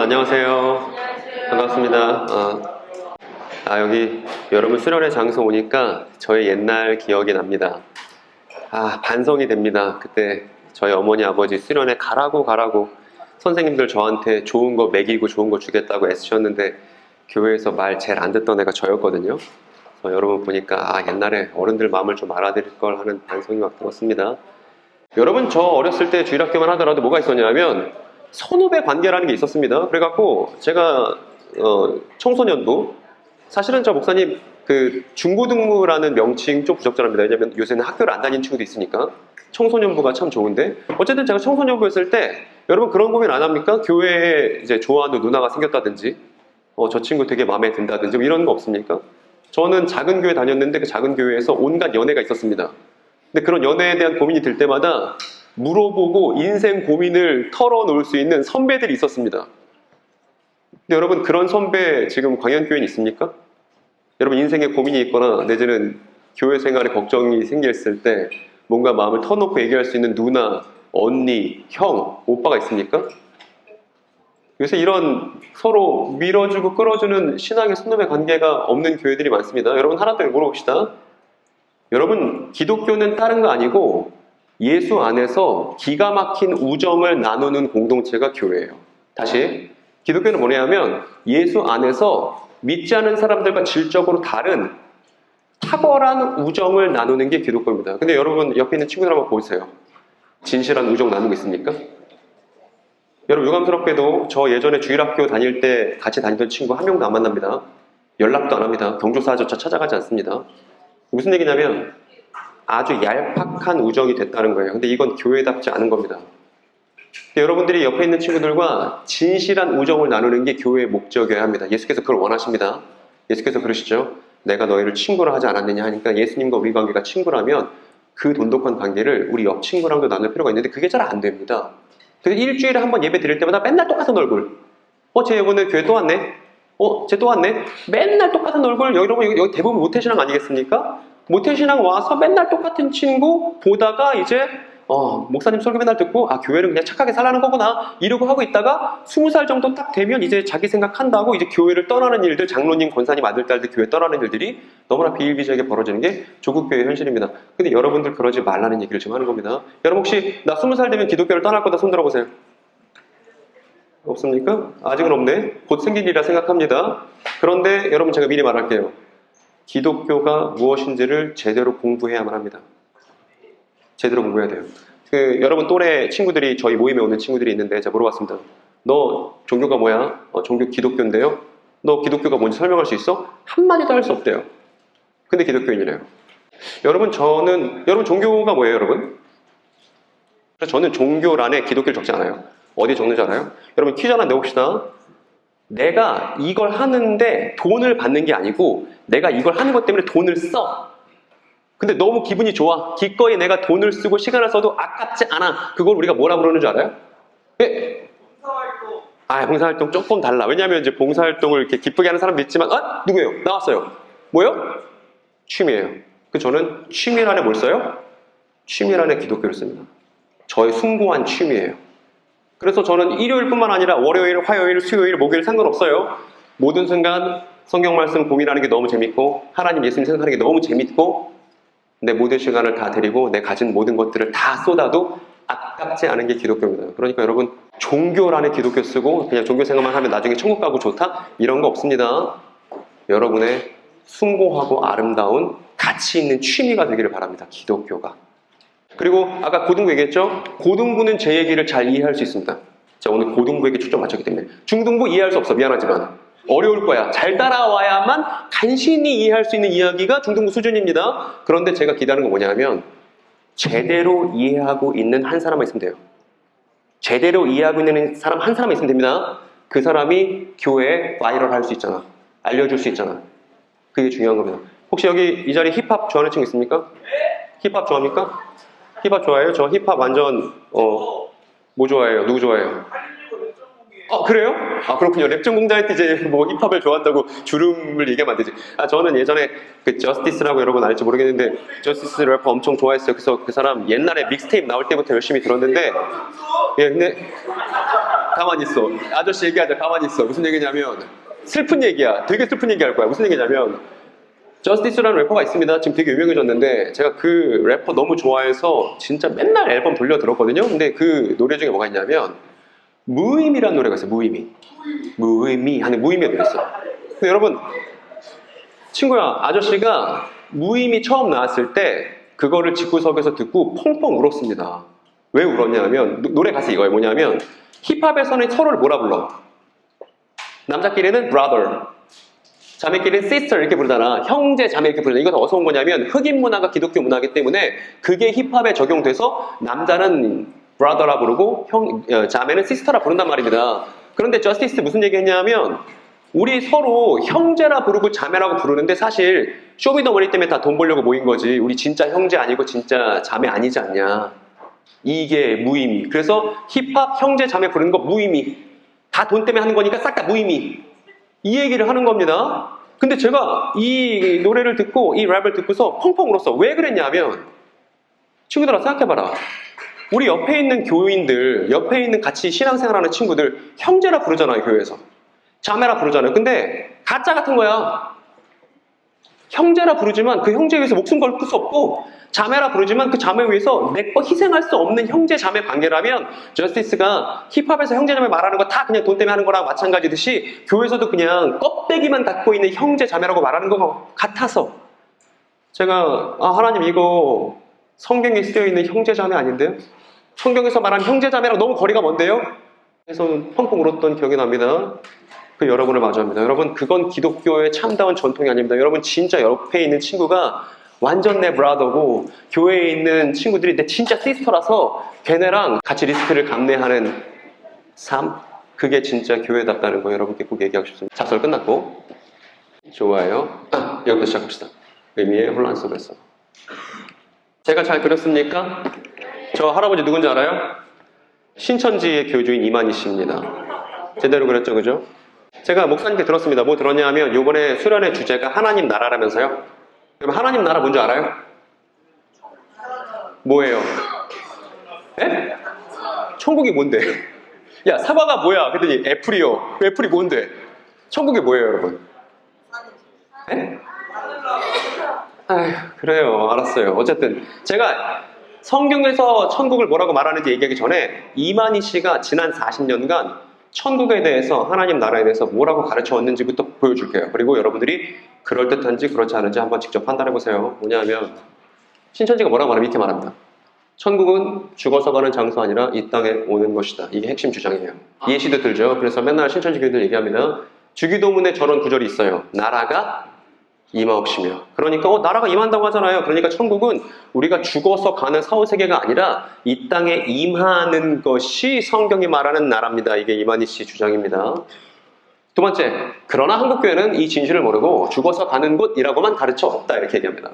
안녕하세요. 반갑습니다. 여기 여러분 수련회 장소 오니까 저의 옛날 기억이 납니다. 반성이 됩니다. 그때 저희 어머니 아버지 수련회 가라고 선생님들 저한테 좋은 거 먹이고 좋은 거 주겠다고 애쓰셨는데 교회에서 말 제일 안 듣던 애가 저였거든요. 그래서 여러분 보니까 옛날에 어른들 마음을 좀 알아드릴 걸 하는 반성이 막 들었습니다. 여러분, 저 어렸을 때 주일학교만 하더라도 뭐가 있었냐면 선후배 관계라는 게 있었습니다. 그래갖고 제가 청소년부, 사실은 저 목사님 그 중고등부라는 명칭 좀 부적절합니다. 왜냐면 요새는 학교를 안 다니는 친구도 있으니까 청소년부가 참 좋은데, 어쨌든 제가 청소년부였을 때 여러분 그런 고민 안 합니까? 교회에 이제 좋아하는 누나가 생겼다든지 저 친구 되게 마음에 든다든지 뭐 이런 거 없습니까? 저는 작은 교회 다녔는데 그 작은 교회에서 온갖 연애가 있었습니다. 근데 그런 연애에 대한 고민이 들 때마다 물어보고 인생 고민을 털어놓을 수 있는 선배들이 있었습니다. 근데 여러분, 그런 선배 지금 광연교회에 있습니까? 여러분, 인생에 고민이 있거나 내지는 교회 생활에 걱정이 생겼을 때 뭔가 마음을 터놓고 얘기할 수 있는 누나, 언니, 형, 오빠가 있습니까? 요새 이런 서로 밀어주고 끌어주는 신앙의 선후배 관계가 없는 교회들이 많습니다. 여러분, 하나 더 물어봅시다. 여러분, 기독교는 다른 거 아니고 예수 안에서 기가 막힌 우정을 나누는 공동체가 교회예요. 다시, 기독교는 뭐냐면 예수 안에서 믿지 않은 사람들과 질적으로 다른 탁월한 우정을 나누는 게 기독교입니다. 근데 여러분, 옆에 있는 친구들 한번 보세요. 진실한 우정 나누고 있습니까? 여러분, 유감스럽게도 저 예전에 주일학교 다닐 때 같이 다니던 친구 한 명도 안 만납니다. 연락도 안 합니다. 경조사조차 찾아가지 않습니다. 무슨 얘기냐면 아주 얄팍한 우정이 됐다는 거예요. 근데 이건 교회답지 않은 겁니다. 근데 여러분들이 옆에 있는 친구들과 진실한 우정을 나누는 게 교회의 목적이어야 합니다. 예수께서 그걸 원하십니다. 예수께서 그러시죠. 내가 너희를 친구로 하지 않았느냐 하니까, 예수님과 우리 관계가 친구라면 그 돈독한 관계를 우리 옆 친구랑도 나눌 필요가 있는데 그게 잘 안 됩니다. 그래서 일주일에 한 번 예배 드릴 때마다 맨날 똑같은 얼굴. 쟤 이번에 교회 또 왔네? 쟤 또 왔네? 맨날 똑같은 얼굴. 여러분, 여기 대부분 모태신앙 아니겠습니까? 모태신앙 와서 맨날 똑같은 친구 보다가 이제 목사님 설교 맨날 듣고 교회는 그냥 착하게 살라는 거구나 이러고 하고 있다가 20살 정도 딱 되면 이제 자기 생각한다고 이제 교회를 떠나는 일들, 장로님, 권사님 아들, 딸들 교회 떠나는 일들이 너무나 비일비재하게 벌어지는 게 조국교회의 현실입니다. 근데 여러분들 그러지 말라는 얘기를 지금 하는 겁니다. 여러분, 혹시 나 20살 되면 기독교를 떠날 거다 손 들어보세요. 없습니까? 아직은 없네. 곧 생길 일이라 생각합니다. 그런데 여러분, 제가 미리 말할게요. 기독교가 무엇인지를 제대로 공부해야만 합니다. 제대로 공부해야 돼요. 여러분 또래 친구들이, 저희 모임에 오는 친구들이 있는데 제가 물어봤습니다. 너 종교가 뭐야? 종교 기독교인데요? 너 기독교가 뭔지 설명할 수 있어? 한마디도 할 수 없대요. 근데 기독교인이래요. 여러분, 여러분 종교가 뭐예요, 여러분? 그래서 저는 종교란에 기독교를 적지 않아요. 어디에 적는지 알아요? 여러분, 퀴즈 하나 내봅시다. 내가 이걸 하는데 돈을 받는 게 아니고 내가 이걸 하는 것 때문에 돈을 써. 근데 너무 기분이 좋아. 기꺼이 내가 돈을 쓰고 시간을 써도 아깝지 않아. 그걸 우리가 뭐라 부르는 줄 알아요? 봉사활동. 봉사활동 조금 달라. 왜냐하면 이제 봉사활동을 이렇게 기쁘게 하는 사람도 있지만, 누구예요? 나왔어요. 뭐요? 취미예요. 저는 취미란에 뭘 써요? 취미란에 기독교를 씁니다. 저의 숭고한 취미예요. 그래서 저는 일요일뿐만 아니라 월요일, 화요일, 수요일, 목요일 상관없어요. 모든 순간 성경 말씀 고민하는 게 너무 재밌고 하나님, 예수님 생각하는 게 너무 재밌고 내 모든 시간을 다 드리고 내 가진 모든 것들을 다 쏟아도 아깝지 않은 게 기독교입니다. 그러니까 여러분, 종교란에 기독교 쓰고 그냥 종교 생각만 하면 나중에 천국 가고 좋다? 이런 거 없습니다. 여러분의 숭고하고 아름다운 가치 있는 취미가 되기를 바랍니다. 기독교가. 그리고 아까 고등부 얘기했죠? 고등부는 제 얘기를 잘 이해할 수 있습니다. 제가 오늘 고등부에게 초점 맞췄기 때문에. 중등부 이해할 수 없어. 미안하지만. 어려울 거야. 잘 따라와야만 간신히 이해할 수 있는 이야기가 중등부 수준입니다. 그런데 제가 기대하는 건 뭐냐면 제대로 이해하고 있는 한 사람만 있으면 돼요. 제대로 이해하고 있는 사람 한 사람 있으면 됩니다. 그 사람이 교회에 바이럴 할 수 있잖아. 알려줄 수 있잖아. 그게 중요한 겁니다. 혹시 여기 이 자리에 힙합 좋아하는 친구 있습니까? 힙합 좋아합니까? 힙합 좋아해요? 저 힙합 완전 뭐 좋아해요? 누구 좋아해요? 그래요? 그렇군요. 랩 전공자일 때 이제 뭐 힙합을 좋아한다고 주름을 얘기하면 안 되지. 저는 예전에 그 저스티스라고 여러분 알지 모르겠는데 저스티스 래퍼 엄청 좋아했어요. 그래서 그 사람 옛날에 믹스테이프 나올 때부터 열심히 들었는데 근데 가만히 있어. 아저씨 얘기하자. 가만히 있어. 무슨 얘기냐면 슬픈 얘기야. 되게 슬픈 얘기 할 거야. 무슨 얘기냐면 저스티스라는 래퍼가 있습니다. 지금 되게 유명해졌는데 제가 그 래퍼 너무 좋아해서 진짜 맨날 앨범 돌려 들었거든요. 근데 그 노래 중에 뭐가 있냐면 무의미라는 노래가 있어요. 무의미. 무의미 하는 무의미가 들었어. 근데 여러분 친구야, 아저씨가 무의미 처음 나왔을 때 그거를 집구석에서 듣고 펑펑 울었습니다. 왜 울었냐면 노래 가사 이거예요. 뭐냐면 힙합에서는 서로를 뭐라 불러? 남자끼리는 brother, 자매끼리는 sister 이렇게 부르잖아. 형제, 자매 이렇게 부르잖아. 이거 다 어디서 온 거냐면 흑인 문화가 기독교 문화이기 때문에 그게 힙합에 적용돼서 남자는 brother라 부르고 자매는 sister라 부른단 말입니다. 그런데 저스티스 무슨 얘기했냐면 우리 서로 형제라 부르고 자매라고 부르는데 사실 쇼미더머니 때문에 다 돈 벌려고 모인 거지. 우리 진짜 형제 아니고 진짜 자매 아니지 않냐. 이게 무의미. 그래서 힙합 형제 자매 부르는 거 무의미. 다 돈 때문에 하는 거니까 싹 다 무의미. 이 얘기를 하는 겁니다. 근데 제가 이 노래를 듣고 이 랩을 듣고서 펑펑 울었어. 왜 그랬냐면 친구들아 생각해봐라. 우리 옆에 있는 교인들, 옆에 있는 같이 신앙생활하는 친구들 형제라 부르잖아요. 교회에서. 자매라 부르잖아요. 근데 가짜 같은 거야. 형제라 부르지만 그 형제에 위해서 목숨 걸 수 없고 자매라 부르지만 그 자매 위해서 내 거 희생할 수 없는 형제 자매 관계라면 저스티스가 힙합에서 형제 자매 말하는 거 다 그냥 돈 때문에 하는 거랑 마찬가지듯이 교회에서도 그냥 껍데기만 갖고 있는 형제 자매라고 말하는 거 같아서 제가 하나님 이거 성경에 쓰여있는 형제 자매 아닌데요? 성경에서 말하는 형제 자매랑 너무 거리가 먼데요? 그래서 펑펑 울었던 기억이 납니다. 그 여러분을 마주합니다. 여러분 그건 기독교의 참다운 전통이 아닙니다. 여러분 진짜 옆에 있는 친구가 완전 내 브라더고 교회에 있는 친구들이 내 진짜 시스터라서 걔네랑 같이 리스크를 감내하는 삶, 그게 진짜 교회답다는 거 여러분께 꼭 얘기하고 싶습니다. 작설 끝났고 좋아요. 여기부터 시작합시다. 의미의 혼란 속에서. 제가 잘 그렸습니까? 저 할아버지 누군지 알아요? 신천지의 교주인 이만희 씨입니다. 제대로 그렸죠, 그죠? 제가 목사님께 들었습니다. 뭐 들었냐 하면 이번에 수련의 주제가 하나님 나라라면서요? 그럼 하나님 나라 뭔지 알아요? 뭐예요? 에? 천국이 뭔데? 야 사과가 뭐야? 그랬더니 애플이요. 애플이 뭔데? 천국이 뭐예요 여러분? 에? 아휴 그래요. 알았어요. 어쨌든 제가 성경에서 천국을 뭐라고 말하는지 얘기하기 전에 이만희 씨가 지난 40년간 천국에 대해서 하나님 나라에 대해서 뭐라고 가르쳐 왔는지부터 보여줄게요. 그리고 여러분들이 그럴듯한지 그렇지 않은지 한번 직접 판단해보세요. 뭐냐면 신천지가 뭐라고 말하면 이렇게 말합니다. 천국은 죽어서 가는 장소 아니라 이 땅에 오는 것이다. 이게 핵심 주장이에요. 예시도 들죠. 그래서 맨날 신천지 교인들 얘기합니다. 주기도문에 저런 구절이 있어요. 나라가 임하옵시며. 그러니까 나라가 임한다고 하잖아요. 그러니까 천국은 우리가 죽어서 가는 사후세계가 아니라 이 땅에 임하는 것이 성경이 말하는 나라입니다. 이게 이만희 씨 주장입니다. 두 번째, 그러나 한국교회는 이 진실을 모르고 죽어서 가는 곳이라고만 가르쳐 없다 이렇게 얘기합니다.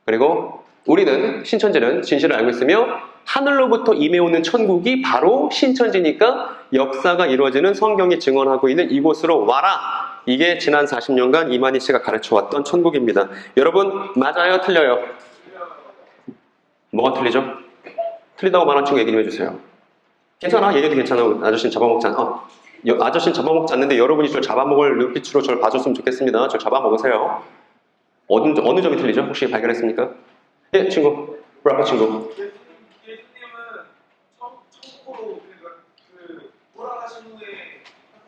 그리고 우리는 신천지는 진실을 알고 있으며 하늘로부터 임해오는 천국이 바로 신천지니까 역사가 이루어지는 성경이 증언하고 있는 이곳으로 와라. 이게 지난 40년간 이만희 씨가 가르쳐왔던 천국입니다. 여러분 맞아요? 틀려요? 뭐가 틀리죠? 틀리다고 말한 친구 얘기 좀 해주세요. 괜찮아? 얘기해도 괜찮아. 아저씨는 잡아먹지 않아. 아저씨는 잡아먹지 않는데 여러분이 저를 잡아먹을 눈빛으로 저를 봐줬으면 좋겠습니다. 저 잡아먹으세요. 어느 점이 틀리죠? 혹시 발견했습니까? 예, 친구. 브라파 친구. 예수님은 천국으로 돌아가신 후에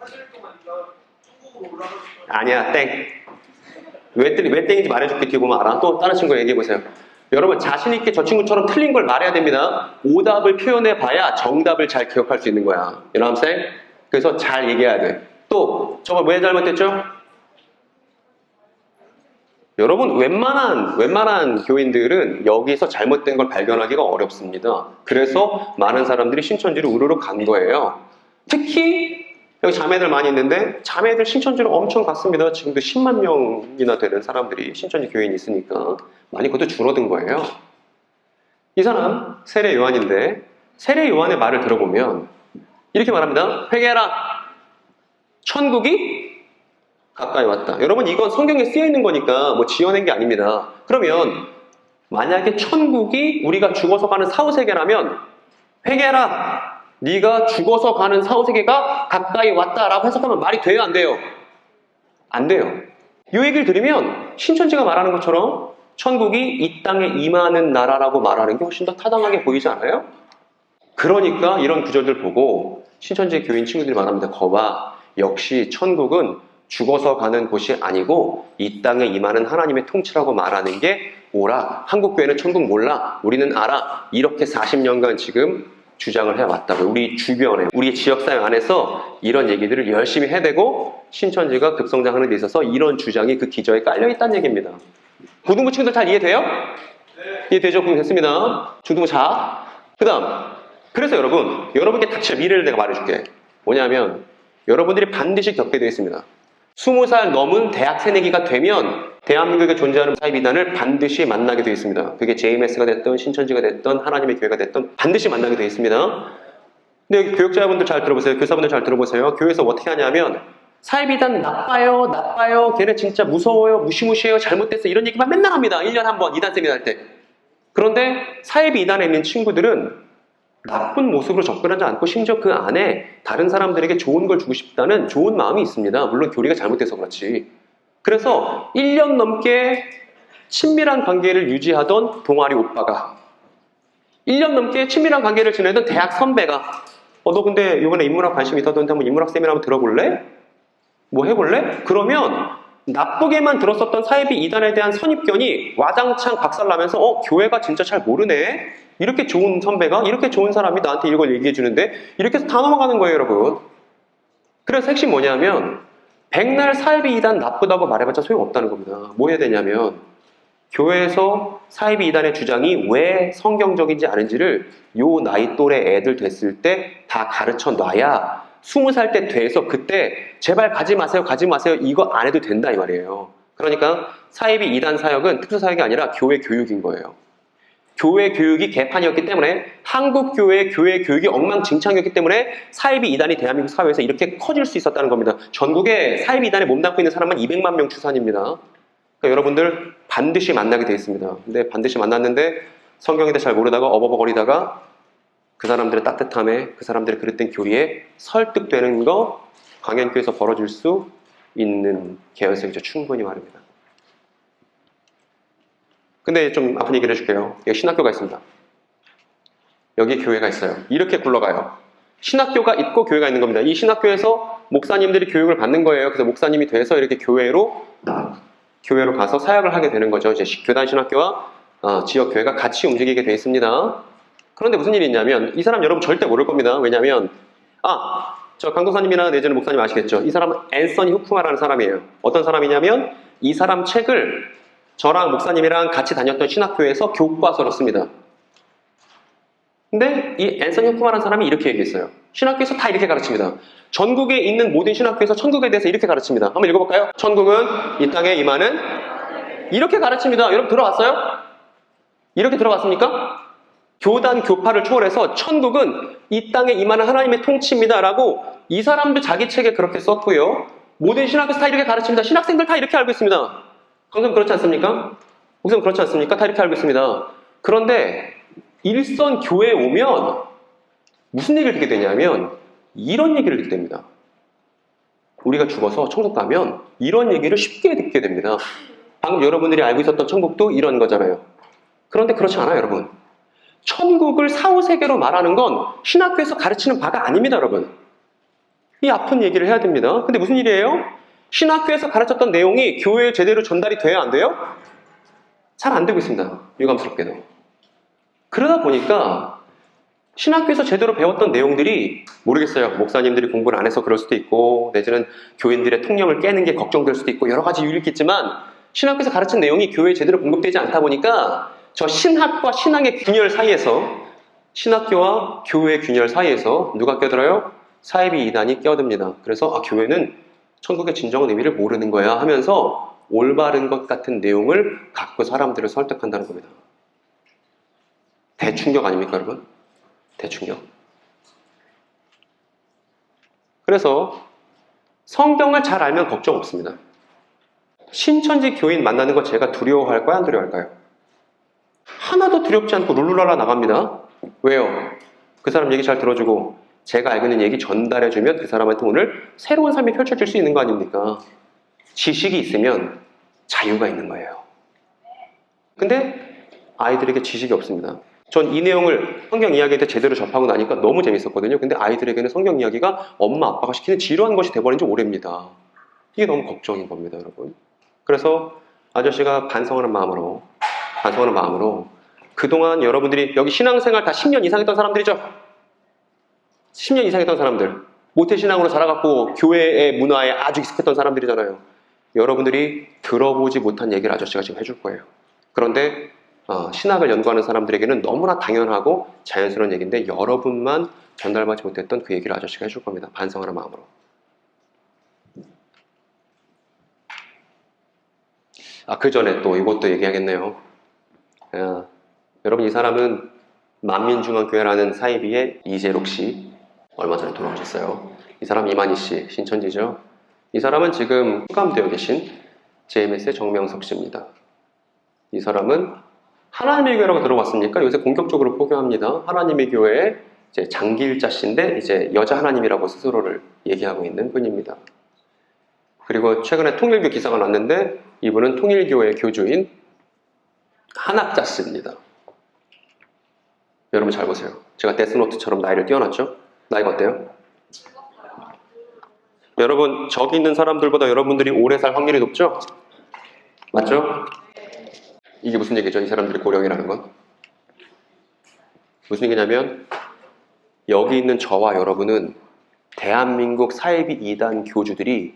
40일 동안 천국으로 올라가신 아니야, 땡. 왜 땡인지 말해줄게. 뒤에 보면 알아. 또 다른 친구 얘기해보세요. 여러분 자신있게 저 친구처럼 틀린 걸 말해야 됩니다. 오답을 표현해봐야 정답을 잘 기억할 수 있는 거야. You know what I'm saying? 그래서 잘 얘기해야 돼. 또 저거 왜 잘못됐죠? 여러분 웬만한 교인들은 여기서 잘못된 걸 발견하기가 어렵습니다. 그래서 많은 사람들이 신천지로 우르르 간 거예요. 특히 여기 자매들 많이 있는데 자매들 신천지로 엄청 갔습니다. 지금도 10만 명이나 되는 사람들이 신천지 교인이 있으니까 많이 그것도 줄어든 거예요. 이 사람 세례 요한인데 세례 요한의 말을 들어보면 이렇게 말합니다. 회개하라. 천국이 가까이 왔다. 여러분 이건 성경에 쓰여 있는 거니까 뭐 지어낸 게 아닙니다. 그러면 만약에 천국이 우리가 죽어서 가는 사후세계라면 회개하라. 네가 죽어서 가는 사후세계가 가까이 왔다라고 해석하면 말이 돼요, 안 돼요? 안 돼요. 이 얘기를 들으면 신천지가 말하는 것처럼 천국이 이 땅에 임하는 나라라고 말하는 게 훨씬 더 타당하게 보이지 않아요? 그러니까 이런 구절들 보고 신천지 교인 친구들이 말합니다. 거봐, 역시 천국은 죽어서 가는 곳이 아니고 이 땅에 임하는 하나님의 통치라고 말하는 게 옳아. 한국교회는 천국 몰라. 우리는 알아. 이렇게 40년간 지금 주장을 해왔다고요. 우리 주변에, 우리 지역사회 안에서 이런 얘기들을 열심히 해대고 신천지가 급성장하는 데 있어서 이런 주장이 그 기저에 깔려있다는 얘기입니다. 고등부 친구들 잘 이해돼요? 네. 이해되죠? 됐습니다. 중등부 자. 그 다음. 그래서 여러분께 닥칠 미래를 내가 말해줄게. 뭐냐면 여러분들이 반드시 겪게 되어 있습니다. 20살 넘은 대학 새내기가 되면 대한민국에 존재하는 사이비단을 반드시 만나게 되어 있습니다. 그게 JMS가 됐던 신천지가 됐던 하나님의 교회가 됐던 반드시 만나게 되어 있습니다. 근데 여기 교육자분들 잘 들어보세요. 교사분들 잘 들어보세요. 교회에서 어떻게 하냐면 사이비단 나빠요. 걔네 진짜 무서워요. 무시무시해요. 잘못됐어. 이런 얘기만 맨날 합니다. 1년에 한 번 2단 세미나 할 때. 그런데 사이비 2단에 있는 친구들은 나쁜 모습으로 접근하지 않고 심지어 그 안에 다른 사람들에게 좋은 걸 주고 싶다는 좋은 마음이 있습니다. 물론 교리가 잘못돼서 그렇지. 그래서 1년 넘게 친밀한 관계를 유지하던 동아리 오빠가 1년 넘게 친밀한 관계를 지내던 대학 선배가 너 근데 이번에 인문학 관심 있다던데 한번 인문학 세미나 한번 들어볼래? 뭐 해볼래? 그러면 나쁘게만 들었었던 사이비 2단에 대한 선입견이 와장창 박살나면서 교회가 진짜 잘 모르네? 이렇게 좋은 선배가, 이렇게 좋은 사람이 나한테 이걸 얘기해 주는데 이렇게 해서 다 넘어가는 거예요, 여러분. 그래서 핵심 뭐냐면 백날 사이비 2단 나쁘다고 말해봤자 소용없다는 겁니다. 뭐 해야 되냐면 교회에서 사이비 2단의 주장이 왜 성경적인지 아닌지를 요 나이 또래 애들 됐을 때 다 가르쳐 놔야 20살 때 돼서 그때 제발 가지 마세요 이거 안 해도 된다 이 말이에요. 그러니까 사이비 2단 사역은 특수사역이 아니라 교회 교육인 거예요. 교회 교육이 개판이었기 때문에 한국교회 교회 교육이 엉망진창이었기 때문에 사이비 2단이 대한민국 사회에서 이렇게 커질 수 있었다는 겁니다. 전국에 사이비 2단에 몸담고 있는 사람만 200만 명 추산입니다. 그러니까 여러분들 반드시 만나게 돼 있습니다. 근데 반드시 만났는데 성경에 대해 잘 모르다가 어버버거리다가 그 사람들의 따뜻함에 그 사람들의 그릇된 교리에 설득되는 거 강연교에서 벌어질 수 있는 개연성이죠. 충분히 말입니다. 근데 좀 아픈 얘기를 해줄게요. 여기 신학교가 있습니다. 여기 교회가 있어요. 이렇게 굴러가요. 신학교가 있고 교회가 있는 겁니다. 이 신학교에서 목사님들이 교육을 받는 거예요. 그래서 목사님이 돼서 이렇게 교회로 가서 사역을 하게 되는 거죠. 이제 교단 신학교와 지역 교회가 같이 움직이게 되어 있습니다. 그런데 무슨 일이 있냐면 이 사람 여러분 절대 모를 겁니다. 왜냐면 저 강도사님이나 내지는 목사님 아시겠죠? 이 사람은 앤서니 후쿠마라는 사람이에요. 어떤 사람이냐면 이 사람 책을 저랑 목사님이랑 같이 다녔던 신학교에서 교과서로 씁니다. 근데 이 앤서니 후쿠마라는 사람이 이렇게 얘기했어요. 신학교에서 다 이렇게 가르칩니다. 전국에 있는 모든 신학교에서 천국에 대해서 이렇게 가르칩니다. 한번 읽어볼까요? 천국은 이 땅에 임하는 이렇게 가르칩니다. 여러분 들어봤어요? 이렇게 들어봤습니까? 교단 교파를 초월해서 천국은 이 땅에 임하는 하나님의 통치입니다 라고 이 사람도 자기 책에 그렇게 썼고요. 모든 신학교에서 다 이렇게 가르칩니다. 신학생들 다 이렇게 알고 있습니다. 강사님 그렇지 않습니까? 목사님 그렇지 않습니까? 다 이렇게 알고 있습니다. 그런데 일선 교회에 오면 무슨 얘기를 듣게 되냐면 이런 얘기를 듣게 됩니다. 우리가 죽어서 천국 가면 이런 얘기를 쉽게 듣게 됩니다. 방금 여러분들이 알고 있었던 천국도 이런 거잖아요. 그런데 그렇지 않아요, 여러분. 천국을 사후세계로 말하는 건 신학교에서 가르치는 바가 아닙니다, 여러분. 이 아픈 얘기를 해야 됩니다. 근데 무슨 일이에요? 신학교에서 가르쳤던 내용이 교회에 제대로 전달이 돼야 안 돼요? 잘 안 되고 있습니다. 유감스럽게도. 그러다 보니까 신학교에서 제대로 배웠던 내용들이 모르겠어요. 목사님들이 공부를 안 해서 그럴 수도 있고 내지는 교인들의 통념을 깨는 게 걱정될 수도 있고 여러 가지 이유가 있겠지만 신학교에서 가르친 내용이 교회에 제대로 공급되지 않다 보니까 저 신학과 신앙의 균열 사이에서 신학교와 교회의 균열 사이에서 누가 껴들어요? 사이비 이단이 껴듭니다. 그래서 교회는 천국의 진정한 의미를 모르는 거야 하면서 올바른 것 같은 내용을 갖고 사람들을 설득한다는 겁니다. 대충격 아닙니까, 여러분? 대충격. 그래서 성경을 잘 알면 걱정 없습니다. 신천지 교인 만나는 거 제가 두려워할까요? 안 두려워할까요? 하나도 두렵지 않고 룰루랄라 나갑니다. 왜요? 그 사람 얘기 잘 들어주고 제가 알고 있는 얘기 전달해주면 그 사람한테 오늘 새로운 삶이 펼쳐질 수 있는 거 아닙니까? 지식이 있으면 자유가 있는 거예요. 근데 아이들에게 지식이 없습니다. 전 이 내용을 성경 이야기에 대해 제대로 접하고 나니까 너무 재밌었거든요. 근데 아이들에게는 성경 이야기가 엄마 아빠가 시키는 지루한 것이 돼버린 지 오래입니다. 이게 너무 걱정인 겁니다, 여러분. 그래서 아저씨가 반성하는 마음으로 그동안 여러분들이 여기 신앙생활 다 10년 이상 했던 사람들이죠? 10년 이상 했던 사람들, 모태신앙으로 자라갖고 교회의 문화에 아주 익숙했던 사람들이잖아요. 여러분들이 들어보지 못한 얘기를 아저씨가 지금 해줄 거예요. 그런데 신학을 연구하는 사람들에게는 너무나 당연하고 자연스러운 얘기인데 여러분만 전달받지 못했던 그 얘기를 아저씨가 해줄 겁니다. 반성하는 마음으로. 그 전에 또 이것도 얘기하겠네요. 여러분, 이 사람은 만민중앙교회라는 사이비의 이재록 씨, 얼마 전에 돌아오셨어요. 이 사람 이만희 씨, 신천지죠. 이 사람은 지금 수감되어 계신 JMS의 정명석 씨입니다. 이 사람은 하나님의 교회라고 들어봤습니까? 요새 본격적으로 포교합니다. 하나님의 교회의 이제 장기일자 씨인데 이제 여자 하나님이라고 스스로를 얘기하고 있는 분입니다. 그리고 최근에 통일교 기사가 났는데 이분은 통일교의 교주인 한학자 씨입니다. 여러분 잘 보세요. 제가 데스노트처럼 나이를 띄워놨죠? 나이가 어때요? 여러분, 저기 있는 사람들보다 여러분들이 오래 살 확률이 높죠? 맞죠? 이게 무슨 얘기죠? 이 사람들이 고령이라는 건? 무슨 얘기냐면 여기 있는 저와 여러분은 대한민국 사이비 이단 교주들이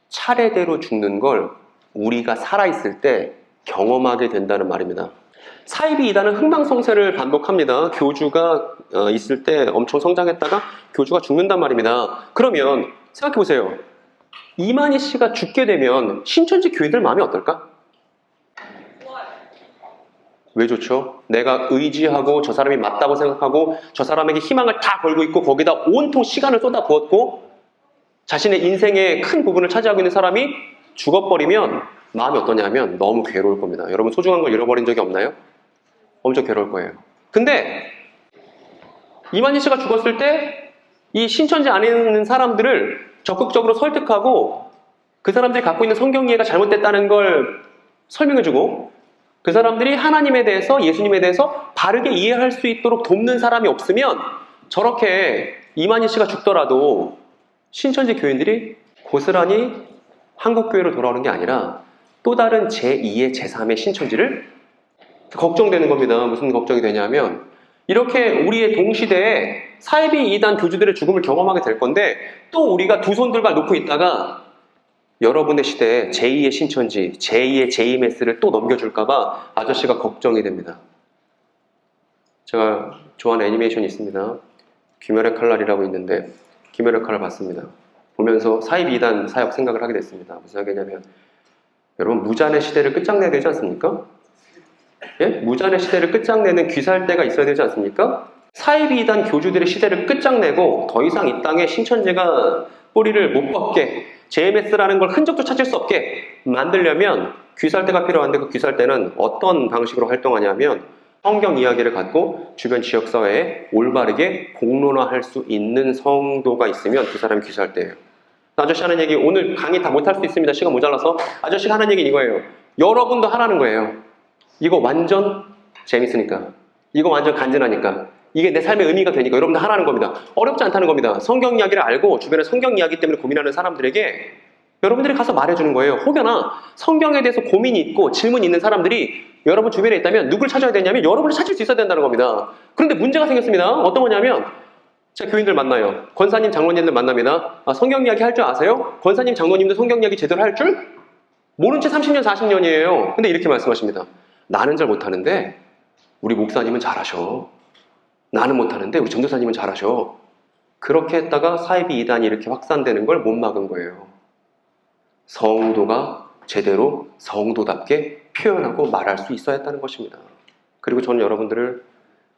차례대로 죽는 걸 우리가 살아있을 때 경험하게 된다는 말입니다. 사이비 이단은 흥망성쇠를 반복합니다. 교주가 있을 때 엄청 성장했다가 교주가 죽는단 말입니다. 그러면 생각해보세요. 이만희 씨가 죽게 되면 신천지 교인들 마음이 어떨까? 왜 좋죠? 내가 의지하고 저 사람이 맞다고 생각하고 저 사람에게 희망을 다 걸고 있고 거기다 온통 시간을 쏟아부었고 자신의 인생의 큰 부분을 차지하고 있는 사람이 죽어버리면 마음이 어떠냐면 너무 괴로울 겁니다. 여러분 소중한 걸 잃어버린 적이 없나요? 엄청 괴로울 거예요. 근데 이만희 씨가 죽었을 때 이 신천지 안에 있는 사람들을 적극적으로 설득하고 그 사람들이 갖고 있는 성경 이해가 잘못됐다는 걸 설명해주고 그 사람들이 하나님에 대해서 예수님에 대해서 바르게 이해할 수 있도록 돕는 사람이 없으면 저렇게 이만희 씨가 죽더라도 신천지 교인들이 고스란히 한국교회로 돌아오는 게 아니라 또 다른 제2의 제3의 신천지를 걱정되는 겁니다. 무슨 걱정이 되냐면 이렇게 우리의 동시대에 사이비 이단 교주들의 죽음을 경험하게 될 건데 또 우리가 두 손 들고 놓고 있다가 여러분의 시대에 제2의 신천지, 제2의 JMS를 또 넘겨줄까봐 아저씨가 걱정이 됩니다. 제가 좋아하는 애니메이션이 있습니다. 귀멸의 칼날이라고 있는데 귀멸의 칼날 봤습니다. 보면서 사이비 이단 사역 생각을 하게 됐습니다. 무슨 얘기냐면 여러분 무잔의 시대를 끝장내야 되지 않습니까? 예? 무잔의 시대를 끝장내는 귀살대가 있어야 되지 않습니까? 사이비 이단 교주들의 시대를 끝장내고 더 이상 이 땅에 신천지가 뿌리를 못 뻗게 JMS라는 걸 흔적도 찾을 수 없게 만들려면 귀살대가 필요한데 그 귀살대는 어떤 방식으로 활동하냐면 성경 이야기를 갖고 주변 지역사회에 올바르게 공론화할 수 있는 성도가 있으면 그 사람이 귀살대예요. 아저씨 하는 얘기 오늘 강의 다 못할 수 있습니다. 시간 모자라서 아저씨가 하는 얘기는 이거예요. 여러분도 하라는 거예요. 이거 완전 재밌으니까 이거 완전 간지나니까 이게 내 삶의 의미가 되니까 여러분들 하라는 겁니다. 어렵지 않다는 겁니다. 성경 이야기를 알고 주변에 성경 이야기 때문에 고민하는 사람들에게 여러분들이 가서 말해주는 거예요. 혹여나 성경에 대해서 고민이 있고 질문이 있는 사람들이 여러분 주변에 있다면 누굴 찾아야 되냐면 여러분을 찾을 수 있어야 된다는 겁니다. 그런데 문제가 생겼습니다. 어떤 거냐면 제가 교인들 만나요. 권사님, 장로님들 만납니다. 성경 이야기 할 줄 아세요? 권사님, 장로님도 성경 이야기 제대로 할 줄? 모른 채 30년, 40년이에요. 근데 이렇게 말씀하십니다. 나는 잘 못하는데 우리 목사님은 잘하셔. 나는 못하는데 우리 전도사님은 잘하셔. 그렇게 했다가 사이비 이단이 이렇게 확산되는 걸 못 막은 거예요. 성도가 제대로 성도답게 표현하고 말할 수 있어야 했다는 것입니다. 그리고 저는 여러분들을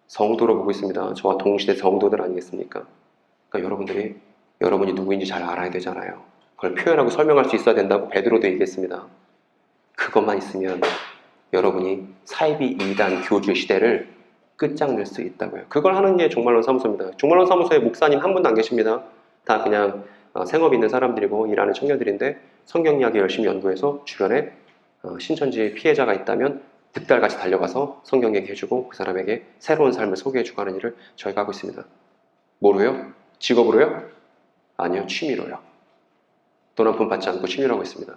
성도로 보고 있습니다. 저와 동시대 성도들 아니겠습니까? 그러니까 여러분이 누구인지 잘 알아야 되잖아요. 그걸 표현하고 설명할 수 있어야 된다고 베드로도 얘기했습니다. 그것만 있으면 여러분이 사이비 이단 교주 시대를 끝장낼 수 있다고요. 그걸 하는 게 종말론 사무소입니다. 종말론 사무소에 목사님 한 분도 안 계십니다. 다 그냥 생업 있는 사람들이고 일하는 청년들인데 성경 이야기 열심히 연구해서 주변에 신천지 피해자가 있다면 득달같이 달려가서 성경 얘기해주고 그 사람에게 새로운 삶을 소개해주고 하는 일을 저희가 하고 있습니다. 뭐로요? 직업으로요? 아니요, 취미로요. 돈 한 푼 받지 않고 취미로 하고 있습니다.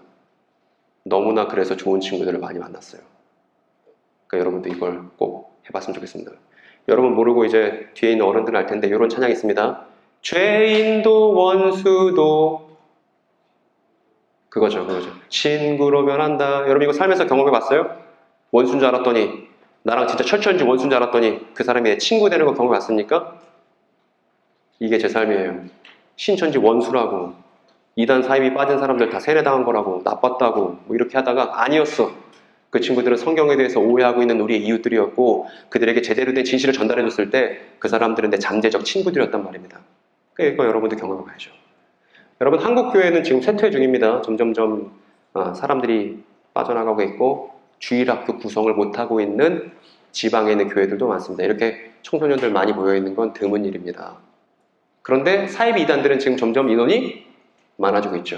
너무나 그래서 좋은 친구들을 많이 만났어요. 그러니까 여러분도 이걸 꼭 해봤으면 좋겠습니다. 여러분 모르고 이제 뒤에 있는 어른들 알 텐데 이런 찬양이 있습니다. 죄인도 원수도 그거죠. 친구로 변한다. 여러분 이거 살면서 경험해 봤어요? 원수인 줄 알았더니 나랑 진짜 철저한지 원수인 줄 알았더니 그 사람이 내 친구 되는 거 경험해 봤습니까? 이게 제 삶이에요. 신천지 원수라고 이단 사입이 빠진 사람들 다 세뇌당한 거라고 나빴다고 뭐 이렇게 하다가 아니었어. 그 친구들은 성경에 대해서 오해하고 있는 우리의 이웃들이었고 그들에게 제대로 된 진실을 전달해 줬을 때 그 사람들은 내 잠재적 친구들이었단 말입니다. 그러니까 여러분도 경험해 봐야죠. 여러분 한국 교회는 지금 쇠퇴 중입니다. 점점점 사람들이 빠져나가고 있고 주일학교 구성을 못하고 있는 지방에 있는 교회들도 많습니다. 이렇게 청소년들 많이 모여있는 건 드문 일입니다. 그런데 사이비 이단들은 지금 점점 인원이 많아지고 있죠.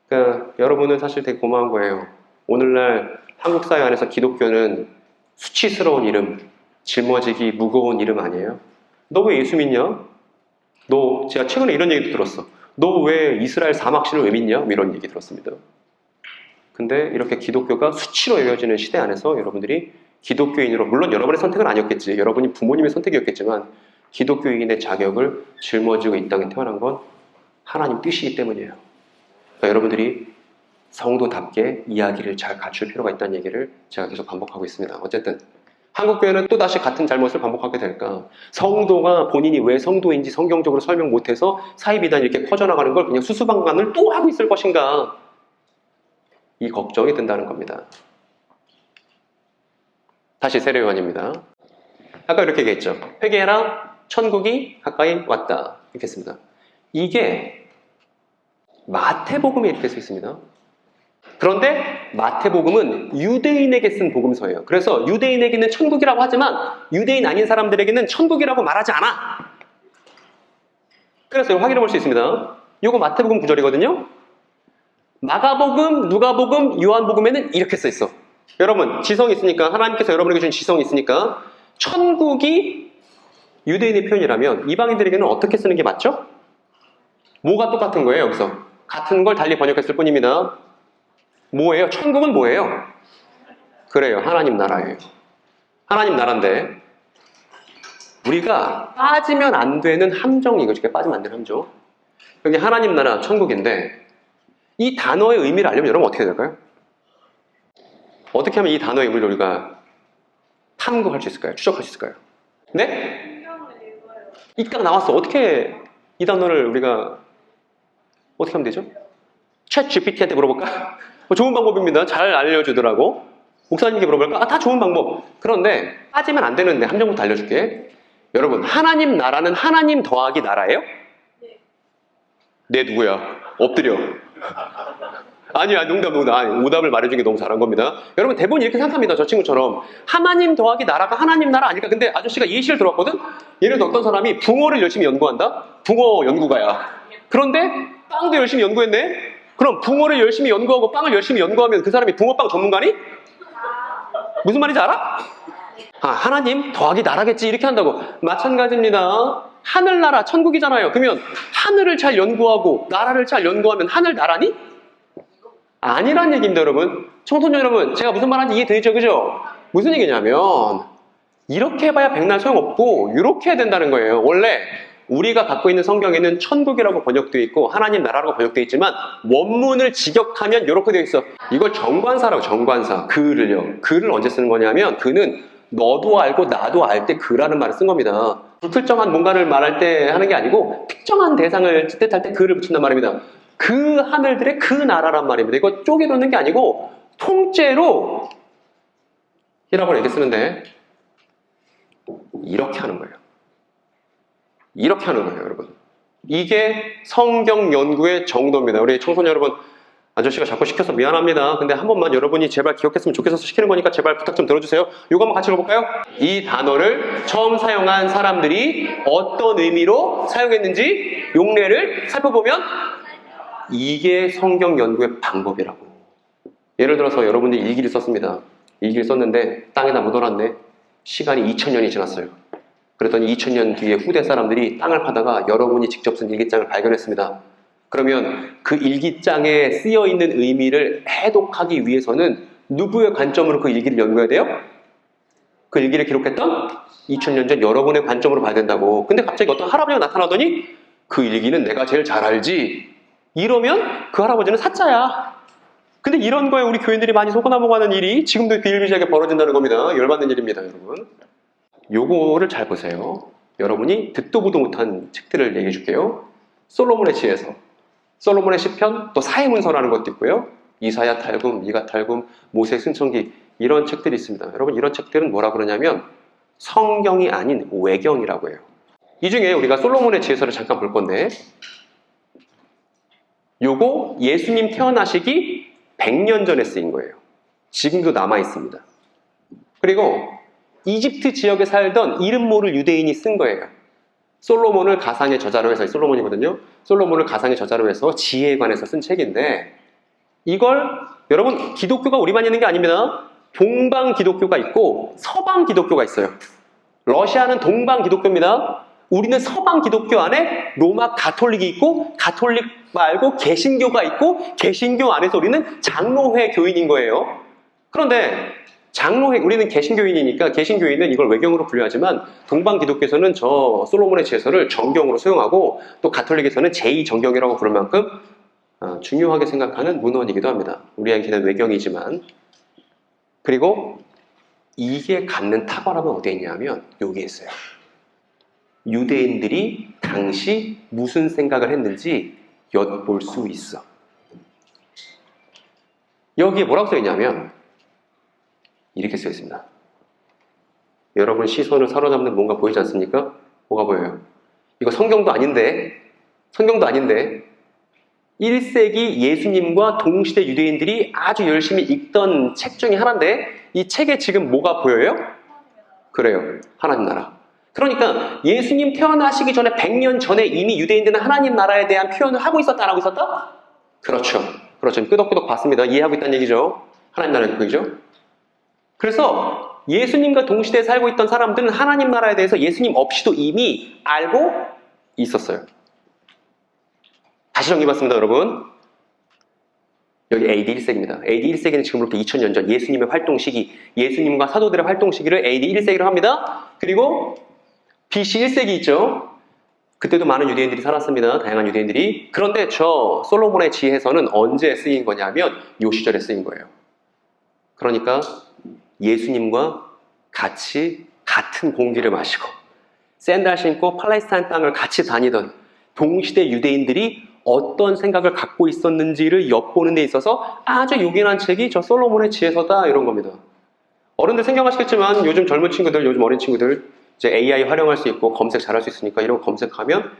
그러니까 여러분은 사실 되게 고마운 거예요. 오늘날 한국 사회 안에서 기독교는 수치스러운 이름, 짊어지기 무거운 이름 아니에요? 너 왜 예수 믿냐? 제가 최근에 이런 얘기도 들었어. 너 왜 이스라엘 사막신을 왜 믿냐? 이런 얘기 들었습니다. 근데 이렇게 기독교가 수치로 여겨지는 시대 안에서 여러분들이 기독교인으로, 물론 여러분의 선택은 아니었겠지. 여러분이 부모님의 선택이었겠지만 기독교인의 자격을 짊어지고 이 땅에 태어난 건 하나님 뜻이기 때문이에요. 그러니까 여러분들이 성도답게 이야기를 잘 갖출 필요가 있다는 얘기를 제가 계속 반복하고 있습니다. 어쨌든 한국교회는 또다시 같은 잘못을 반복하게 될까? 성도가 본인이 왜 성도인지 성경적으로 설명 못해서 사이비단이 이렇게 퍼져나가는 걸 그냥 수수방관을 또 하고 있을 것인가? 이 걱정이 든다는 겁니다. 다시 세례요한입니다. 아까 이렇게 얘기했죠. 회개해라, 천국이 가까이 왔다. 이렇게 했습니다. 이게 마태복음에 이렇게 써 있습니다. 그런데 마태복음은 유대인에게 쓴 복음서예요. 그래서 유대인에게는 천국이라고 하지만 유대인 아닌 사람들에게는 천국이라고 말하지 않아. 그래서 확인해 볼 수 있습니다. 이거 마태복음 구절이거든요. 마가복음, 누가복음, 요한복음에는 이렇게 써 있어. 여러분 지성이 있으니까 하나님께서 여러분에게 준 지성이 있으니까 천국이 유대인의 표현이라면 이방인들에게는 어떻게 쓰는 게 맞죠? 뭐가 똑같은 거예요? 여기서 같은 걸 달리 번역했을 뿐입니다. 뭐예요? 천국은 뭐예요? 그래요. 하나님 나라예요. 하나님 나라인데 우리가 빠지면 안 되는 함정이 이거죠. 빠지면 안 되는 함정. 여기 하나님 나라 천국인데 이 단어의 의미를 알려면 여러분 어떻게 해야 될까요? 어떻게 하면 이 단어의 의미를 우리가 탐구할 수 있을까요? 추적할 수 있을까요? 네? 이딱 나왔어. 어떻게 이 단어를 우리가 어떻게 하면 되죠? 챗 GPT한테 물어볼까? 좋은 방법입니다. 잘 알려주더라고. 목사님께 물어볼까? 다 좋은 방법. 그런데 빠지면 안 되는데 함정부터 알려줄게. 여러분 하나님 나라는 하나님 더하기 나라예요? 네 누구야? 엎드려. 아니야 농담. 아니, 오답을 말해준 게 너무 잘한 겁니다. 여러분 대부분 이렇게 생각합니다. 저 친구처럼 하나님 더하기 나라가 하나님 나라 아닐까? 근데 아저씨가 예시를 들었거든? 예를 들어 어떤 사람이 붕어를 열심히 연구한다? 붕어 연구가야. 그런데 빵도 열심히 연구했네? 그럼 붕어를 열심히 연구하고 빵을 열심히 연구하면 그 사람이 붕어빵 전문가니? 무슨 말인지 알아? 하나님 더하기 나라겠지 이렇게 한다고. 마찬가지입니다. 하늘나라 천국이잖아요. 그러면 하늘을 잘 연구하고 나라를 잘 연구하면 하늘나라니? 아니란 얘기입니다. 여러분 청소년 여러분 제가 무슨 말하는지 이해되죠? 그죠? 무슨 얘기냐면 이렇게 해봐야 백날 소용없고 이렇게 해야 된다는 거예요. 원래 우리가 갖고 있는 성경에는 천국이라고 번역되어 있고 하나님 나라라고 번역되어 있지만 원문을 직역하면 이렇게 되어 있어. 이걸 정관사라고. 정관사. 글을요. 글을 언제 쓰는 거냐면 글은 너도 알고 나도 알 때 그라는 말을 쓴 겁니다. 불특정한 뭔가를 말할 때 하는 게 아니고 특정한 대상을 뜻할 때 그를 붙인단 말입니다. 그 하늘들의 그 나라란 말입니다. 이거 쪼개 놓는 게 아니고 통째로 이라고 이렇게 쓰는데 이렇게 하는 거예요. 이렇게 하는 거예요, 여러분. 이게 성경 연구의 정도입니다. 우리 청소년 여러분, 아저씨가 자꾸 시켜서 미안합니다. 근데 한 번만 여러분이 제발 기억했으면 좋겠어서 시키는 거니까 제발 부탁 좀 들어주세요. 이거 한번 같이 읽어볼까요? 이 단어를 처음 사용한 사람들이 어떤 의미로 사용했는지 용례를 살펴보면 이게 성경 연구의 방법이라고. 예를 들어서 여러분들이 일기를 썼습니다. 일기를 썼는데 땅에다 묻어놨네. 시간이 2000년이 지났어요. 그랬더니 2000년 뒤에 후대 사람들이 땅을 파다가 여러분이 직접 쓴 일기장을 발견했습니다. 그러면 그 일기장에 쓰여있는 의미를 해독하기 위해서는 누구의 관점으로 그 일기를 연구해야 돼요? 그 일기를 기록했던 2000년 전 여러분의 관점으로 봐야 된다고. 근데 갑자기 어떤 할아버지가 나타나더니 그 일기는 내가 제일 잘 알지. 이러면 그 할아버지는 사자야. 근데 이런 거에 우리 교인들이 많이 속아 넘어가는 일이 지금도 비일비재하게 벌어진다는 겁니다. 열받는 일입니다, 여러분. 요거를 잘 보세요. 여러분이 듣도 보도 못한 책들을 얘기해 줄게요. 솔로몬의 지혜서, 솔로몬의 시편, 또 사해문서라는 것도 있고요. 이사야 탈금, 미가 탈금, 모세 순천기 이런 책들이 있습니다. 여러분 이런 책들은 뭐라 그러냐면 성경이 아닌 외경이라고 해요. 이 중에 우리가 솔로몬의 지혜서를 잠깐 볼 건데 요거 예수님 태어나시기 100년 전에 쓰인 거예요. 지금도 남아 있습니다. 그리고 이집트 지역에 살던 이름 모를 유대인이 쓴 거예요. 솔로몬을 가상의 저자로 해서, 솔로몬이거든요. 솔로몬을 가상의 저자로 해서 지혜에 관해서 쓴 책인데 이걸 여러분 기독교가 우리만 있는 게 아닙니다. 동방 기독교가 있고 서방 기독교가 있어요. 러시아는 동방 기독교입니다. 우리는 서방 기독교 안에 로마 가톨릭이 있고 가톨릭 말고 개신교가 있고 개신교 안에서 우리는 장로회 교인인 거예요. 그런데 장로회, 우리는 개신교인이니까 개신교인은 이걸 외경으로 분류하지만 동방 기독교에서는 저 솔로몬의 지혜서를 정경으로 수용하고 또 가톨릭에서는 제2정경이라고 부를 만큼 중요하게 생각하는 문헌이기도 합니다. 우리에게는 외경이지만. 그리고 이게 갖는 탁월함은 어디에 있냐면 여기에 있어요. 유대인들이 당시 무슨 생각을 했는지 엿볼 수 있어. 여기에 뭐라고 써 있냐면 이렇게 써 있습니다. 여러분 시선을 사로잡는 뭔가 보이지 않습니까? 뭐가 보여요? 이거 성경도 아닌데 1세기 예수님과 동시대 유대인들이 아주 열심히 읽던 책 중에 하나인데 이 책에 지금 뭐가 보여요? 그래요. 하나님 나라. 그러니까 예수님 태어나시기 전에 100년 전에 이미 유대인들은 하나님 나라에 대한 표현을 하고 있었다, 안 하고 있었다? 그렇죠. 끄덕끄덕 봤습니다. 이해하고 있다는 얘기죠. 하나님 나라의 보이죠? 그래서 예수님과 동시대에 살고 있던 사람들은 하나님 나라에 대해서 예수님 없이도 이미 알고 있었어요. 다시 정리해봤습니다, 여러분. 여기 AD 1세기입니다. AD 1세기는 지금부터 2000년 전 예수님의 활동 시기, 예수님과 사도들의 활동 시기를 AD 1세기로 합니다. 그리고 BC 1세기 있죠. 그때도 많은 유대인들이 살았습니다. 다양한 유대인들이. 그런데 저 솔로몬의 지혜서는 언제 쓰인 거냐면 이 시절에 쓰인 거예요. 그러니까 예수님과 같이 같은 공기를 마시고 샌들 신고 팔레스타인 땅을 같이 다니던 동시대 유대인들이 어떤 생각을 갖고 있었는지를 엿보는 데 있어서 아주 요긴한 책이 저 솔로몬의 지혜서다 이런 겁니다. 어른들 생각하시겠지만 요즘 젊은 친구들, 요즘 어린 친구들 이제 AI 활용할 수 있고 검색 잘할 수 있으니까 이런 거 검색하면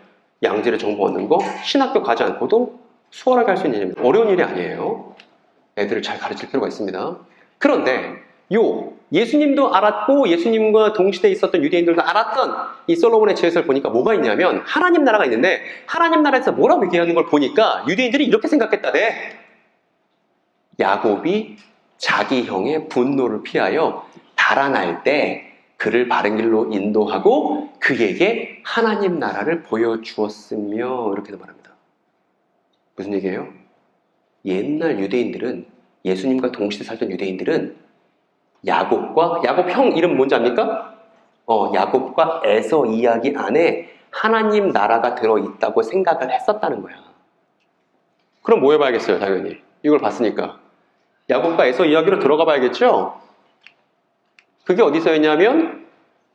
양질의 정보 얻는 거 신학교 가지 않고도 수월하게 할 수 있는 일입니다. 어려운 일이 아니에요. 애들을 잘 가르칠 필요가 있습니다. 그런데 예수님도 알았고 예수님과 동시대에 있었던 유대인들도 알았던 이 솔로몬의 지혜서를 보니까 뭐가 있냐면 하나님 나라가 있는데 하나님 나라에서 뭐라고 얘기하는 걸 보니까 유대인들이 이렇게 생각했다대. 야곱이 자기 형의 분노를 피하여 달아날 때 그를 바른 길로 인도하고 그에게 하나님 나라를 보여주었으며 이렇게 말합니다. 무슨 얘기예요? 옛날 유대인들은 예수님과 동시대에 살던 유대인들은 야곱 형 이름 뭔지 압니까? 야곱과 에서 이야기 안에 하나님 나라가 들어있다고 생각을 했었다는 거야. 그럼 뭐 해봐야겠어요, 당연히. 이걸 봤으니까. 야곱과 에서 이야기로 들어가 봐야겠죠? 그게 어디서 있냐면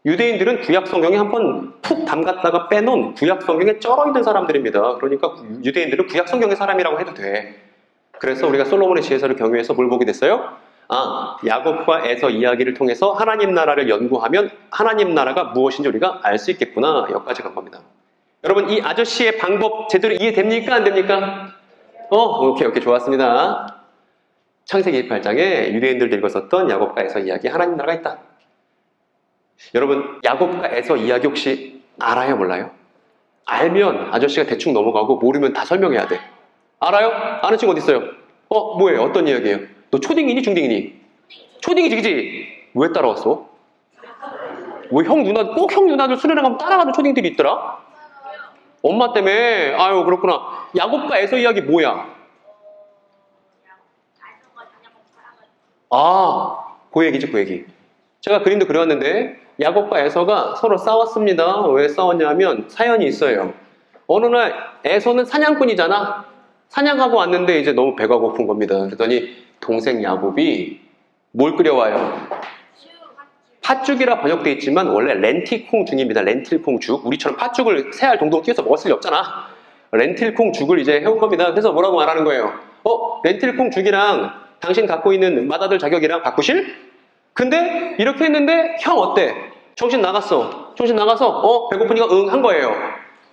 유대인들은 구약 성경에 한번 푹 담갔다가 빼놓은 구약 성경에 쩔어있는 사람들입니다. 그러니까 유대인들은 구약 성경의 사람이라고 해도 돼. 그래서 우리가 솔로몬의 지혜서를 경유해서 뭘 보게 됐어요? 야곱과 에서 이야기를 통해서 하나님 나라를 연구하면 하나님 나라가 무엇인지 우리가 알 수 있겠구나. 여기까지 간 겁니다. 여러분 이 아저씨의 방법 제대로 이해됩니까? 안 됩니까? 오케이, 좋았습니다. 창세기 28장에 유대인들도 읽었었던 야곱과 에서 이야기, 하나님 나라가 있다. 여러분, 야곱과 에서 이야기 혹시 알아요, 몰라요? 알면 아저씨가 대충 넘어가고 모르면 다 설명해야 돼. 알아요? 아는 친구 어디 있어요? 뭐예요? 어떤 이야기예요? 너 초딩이니 중딩이니? 초딩이지, 그지? 왜 따라왔어? 왜 꼭 형 누나들 수련회 가면 따라가는 초딩들이 있더라? 엄마 때문에. 아유, 그렇구나. 야곱과 에서 이야기 뭐야? 그 얘기지, 그 얘기. 제가 그림도 그려왔는데 야곱과 에서가 서로 싸웠습니다. 왜 싸웠냐면 사연이 있어요. 어느 날 에서는 사냥꾼이잖아. 사냥하고 왔는데 이제 너무 배가 고픈 겁니다. 그랬더니 동생 야곱이 뭘 끓여와요? 팥죽이라 번역되어 있지만 원래 렌틸콩 죽입니다. 렌틸콩 죽. 우리처럼 팥죽을 세 알 동동 끼워서 먹을 수 없잖아. 렌틸콩 죽을 이제 해온 겁니다. 그래서 뭐라고 말하는 거예요? 렌틸콩 죽이랑 당신 갖고 있는 맏아들 자격이랑 바꾸실? 근데 이렇게 했는데 형 어때? 정신 나갔어. 배고프니까 응 한 거예요.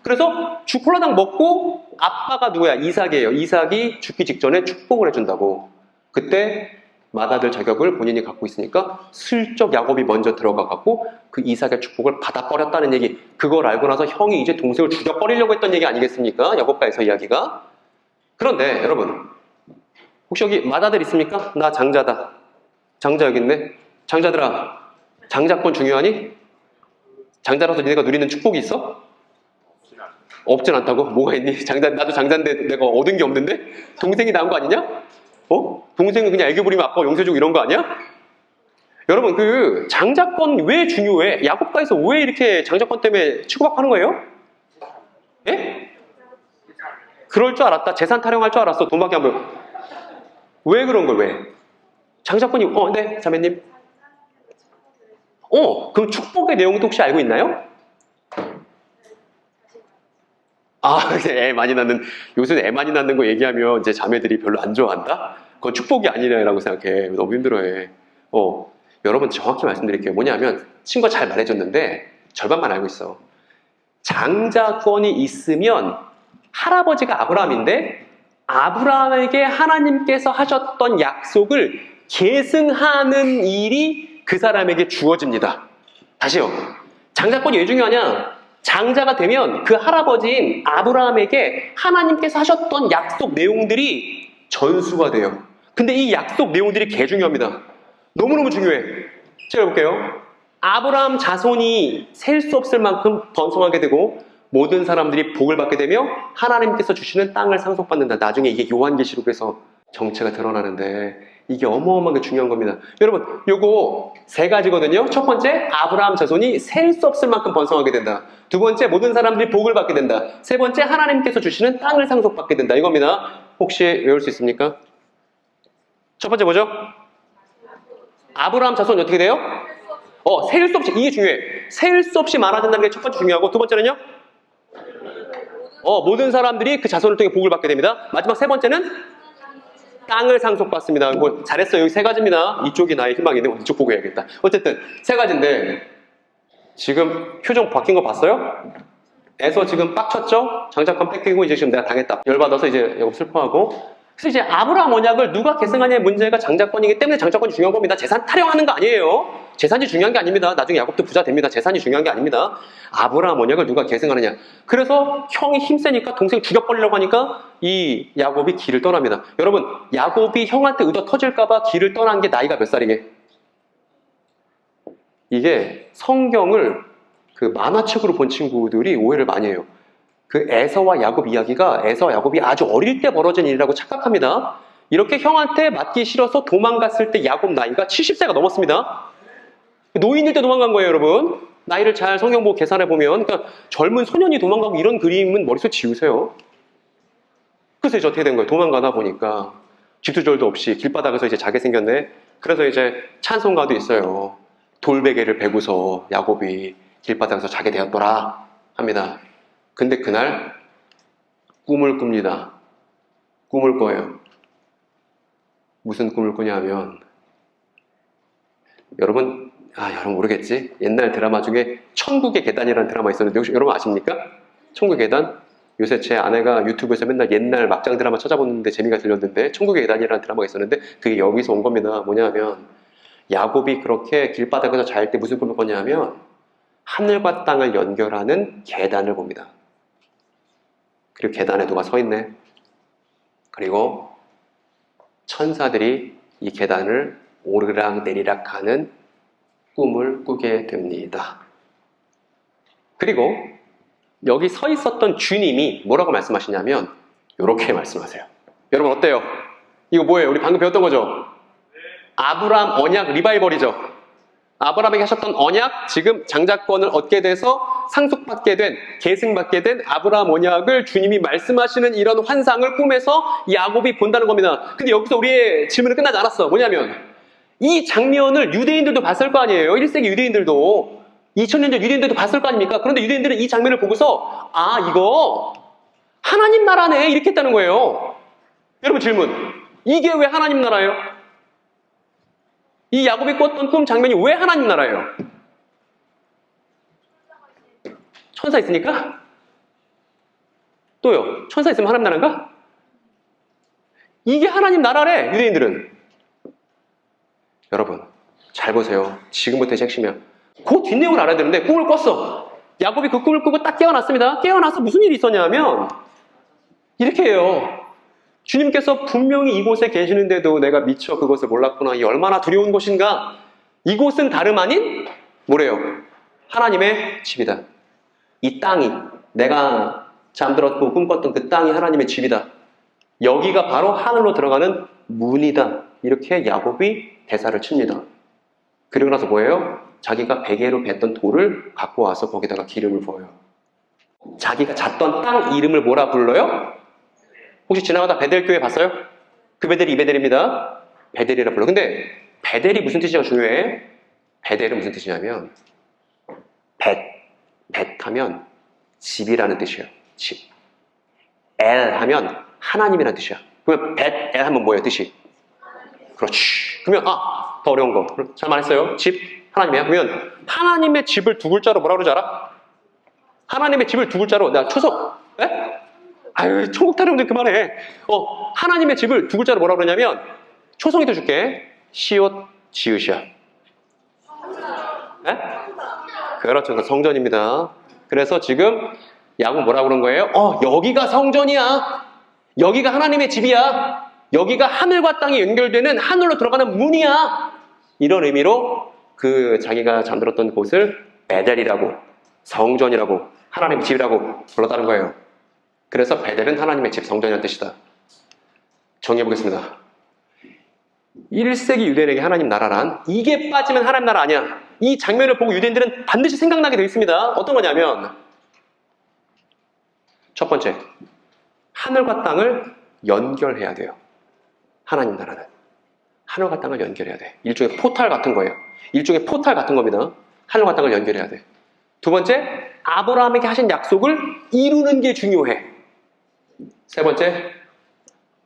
그래서 죽 홀라당 먹고 아빠가 누구야? 이삭이에요. 이삭이 죽기 직전에 축복을 해준다고. 그때 맏아들 자격을 본인이 갖고 있으니까 슬쩍 야곱이 먼저 들어가갖고 그 이삭의 축복을 받아버렸다는 얘기. 그걸 알고 나서 형이 이제 동생을 죽여버리려고 했던 얘기 아니겠습니까? 야곱과 에서 이야기가. 그런데 여러분, 혹시 여기 맏아들 있습니까? 나 장자다. 장자 여기 있네. 장자들아, 장자권 중요하니? 장자라서 니네가 누리는 축복이 있어? 없진 않다고? 뭐가 있니? 나도 장자인데 내가 얻은 게 없는데? 동생이 나은 거 아니냐? 동생은 그냥 애교 부리면 아빠가 용서해주고 이런 거 아니야? 여러분, 그 장자권 왜 중요해? 야곱과에서 왜 이렇게 장자권 때문에 치고받고 하는 거예요? 예? 그럴 줄 알았다. 재산 타령할 줄 알았어. 돈밖에 안 보여. 왜 그런 거야? 왜? 장자권이 네, 자매님. 그럼 축복의 내용도 혹시 알고 있나요? 애 많이 낳는, 요새 애 많이 낳는 거 얘기하면 이제 자매들이 별로 안 좋아한다? 그건 축복이 아니라고 생각해. 너무 힘들어해. 여러분 정확히 말씀드릴게요. 뭐냐면, 친구가 잘 말해줬는데, 절반만 알고 있어. 장자권이 있으면, 할아버지가 아브라함인데, 아브라함에게 하나님께서 하셨던 약속을 계승하는 일이 그 사람에게 주어집니다. 다시요. 장자권이 왜 중요하냐? 장자가 되면 그 할아버지인 아브라함에게 하나님께서 하셨던 약속 내용들이 전수가 돼요. 근데 이 약속 내용들이 개 중요합니다. 너무너무 중요해. 제가 볼게요. 아브라함 자손이 셀 수 없을 만큼 번성하게 되고 모든 사람들이 복을 받게 되며 하나님께서 주시는 땅을 상속받는다. 나중에 이게 요한계시록에서 정체가 드러나는데 이게 어마어마하게 중요한 겁니다. 여러분, 요거 세 가지거든요. 첫 번째, 아브라함 자손이 셀 수 없을 만큼 번성하게 된다. 두 번째, 모든 사람들이 복을 받게 된다. 세 번째, 하나님께서 주시는 땅을 상속받게 된다. 이겁니다. 혹시 외울 수 있습니까? 첫 번째 뭐죠? 아브라함 자손이 어떻게 돼요? 셀 수 없이, 이게 중요해. 셀 수 없이 많아진다는 게 첫 번째 중요하고, 두 번째는요? 모든 사람들이 그 자손을 통해 복을 받게 됩니다. 마지막 세 번째는 땅을 상속받습니다. 잘했어요. 여기 세 가지입니다. 이쪽이 나의 희망인데 이쪽 보고 해야겠다. 어쨌든 세 가지인데 지금 표정 바뀐 거 봤어요? 에서 지금 빡쳤죠? 장자권 뺏기고 이제 지금 내가 당했다. 열받아서 이제 슬퍼하고. 그래서 이제 아브라함 언약을 누가 계승하냐의 문제가 장자권이기 때문에 장자권이 중요한 겁니다. 재산 타령하는 거 아니에요. 재산이 중요한 게 아닙니다. 나중에 야곱도 부자 됩니다. 재산이 중요한 게 아닙니다. 아브라함 언약을 누가 계승하느냐. 그래서 형이 힘세니까 동생 죽여버리려고 하니까 이 야곱이 길을 떠납니다. 여러분, 야곱이 형한테 의도 터질까봐 길을 떠난 게 나이가 몇 살이게? 이게 성경을 그 만화책으로 본 친구들이 오해를 많이 해요. 그 에서와 야곱 이야기가 에서와 야곱이 아주 어릴 때 벌어진 일이라고 착각합니다. 이렇게 형한테 맞기 싫어서 도망갔을 때 야곱 나이가 70세가 넘었습니다. 노인일 때 도망간 거예요, 여러분. 나이를 잘 성경 보고 계산해 보면, 그러니까 젊은 소년이 도망가고 이런 그림은 머릿속에 지우세요. 그래서 이제 어떻게 된 거예요? 도망가다 보니까 집투절도 없이 길바닥에서 이제 자게 생겼네. 그래서 이제 찬송가도 있어요. 돌베개를 베고서 야곱이 길바닥에서 자게 되었더라 합니다. 근데 그날 꿈을 꿉니다. 꿈을 꿔요. 무슨 꿈을 꾸냐 하면, 여러분 모르겠지? 옛날 드라마 중에 천국의 계단이라는 드라마 있었는데 혹시 여러분 아십니까? 천국의 계단? 요새 제 아내가 유튜브에서 맨날 옛날 막장 드라마 찾아보는데 재미가 들렸는데 천국의 계단이라는 드라마가 있었는데 그게 여기서 온 겁니다. 뭐냐면 야곱이 그렇게 길바닥에서 잘 때 무슨 꿈을 꿨냐면 하늘과 땅을 연결하는 계단을 봅니다. 그리고 계단에 누가 서 있네. 그리고 천사들이 이 계단을 오르락 내리락 하는 꿈을 꾸게 됩니다. 그리고 여기 서 있었던 주님이 뭐라고 말씀하시냐면 이렇게 말씀하세요. 여러분 어때요? 이거 뭐예요? 우리 방금 배웠던 거죠? 아브라함 언약 리바이벌이죠. 아브라함에게 하셨던 언약, 지금 장자권을 얻게 돼서 상속받게 된, 계승받게 된 아브라함 언약을 주님이 말씀하시는 이런 환상을 꿈에서 야곱이 본다는 겁니다. 근데 여기서 우리의 질문은 끝나지 않았어. 뭐냐면 이 장면을 유대인들도 봤을 거 아니에요. 1세기 유대인들도 2000년 전 유대인들도 봤을 거 아닙니까? 그런데 유대인들은 이 장면을 보고서 아 이거 하나님 나라네 이렇게 했다는 거예요. 여러분 질문, 이게 왜 하나님 나라예요? 이 야곱이 꿨던 꿈 장면이 왜 하나님 나라예요? 천사 있으니까? 또요, 천사 있으면 하나님 나라인가? 이게 하나님 나라래, 유대인들은. 여러분 잘 보세요. 지금부터 핵심이야. 그 뒷내용을 알아야 되는데 꿈을 꿨어. 야곱이 그 꿈을 꾸고 딱 깨어났습니다. 깨어나서 무슨 일이 있었냐면 이렇게 해요. 주님께서 분명히 이곳에 계시는데도 내가 미처 그것을 몰랐구나. 이 얼마나 두려운 곳인가. 이곳은 다름 아닌 뭐래요? 하나님의 집이다. 이 땅이 내가 잠들었고 꿈꿨던 그 땅이 하나님의 집이다. 여기가 바로 하늘로 들어가는 문이다. 이렇게 야곱이 대사를 칩니다. 그리고 나서 뭐예요? 자기가 베개로 뱉던 돌을 갖고 와서 거기다가 기름을 부어요. 자기가 잤던 땅 이름을 뭐라 불러요? 혹시 지나가다 베델교회 봤어요? 그 베델이 이 베델입니다. 베델이라 불러. 근데 베델이 무슨 뜻이가 중요해? 베델은 무슨 뜻이냐면 벳 하면 집이라는 뜻이에요. 집. 엘 하면 하나님이라는 뜻이야. 그러면 벳, 엘 하면 뭐예요? 뜻이? 그렇지. 그러면 더 어려운 거. 잘 말했어요. 집, 하나님이야. 그러면 하나님의 집을 두 글자로 뭐라 그러지 알아? 하나님의 집을 두 글자로 나 초속. 에? 아유, 천국 타령들 그만해. 하나님의 집을 두 글자로 뭐라 그러냐면 초성이 더 줄게. 시옷 지읒이야. 에? 그렇죠. 성전입니다. 그래서 지금 야곱 뭐라 그런 거예요? 여기가 성전이야. 여기가 하나님의 집이야. 여기가 하늘과 땅이 연결되는 하늘로 들어가는 문이야. 이런 의미로 그 자기가 잠들었던 곳을 베델이라고, 성전이라고, 하나님의 집이라고 불렀다는 거예요. 그래서 베델은 하나님의 집, 성전이라는 뜻이다. 정리해 보겠습니다. 1세기 유대인에게 하나님 나라란 이게 빠지면 하나님 나라 아니야. 이 장면을 보고 유대인들은 반드시 생각나게 되어 있습니다. 어떤 거냐면 첫 번째, 하늘과 땅을 연결해야 돼요. 하나님 나라는 하늘과 땅을 연결해야 돼. 일종의 포탈 같은 거예요. 일종의 포탈 같은 겁니다. 하늘과 땅을 연결해야 돼. 두 번째, 아브라함에게 하신 약속을 이루는 게 중요해. 세 번째,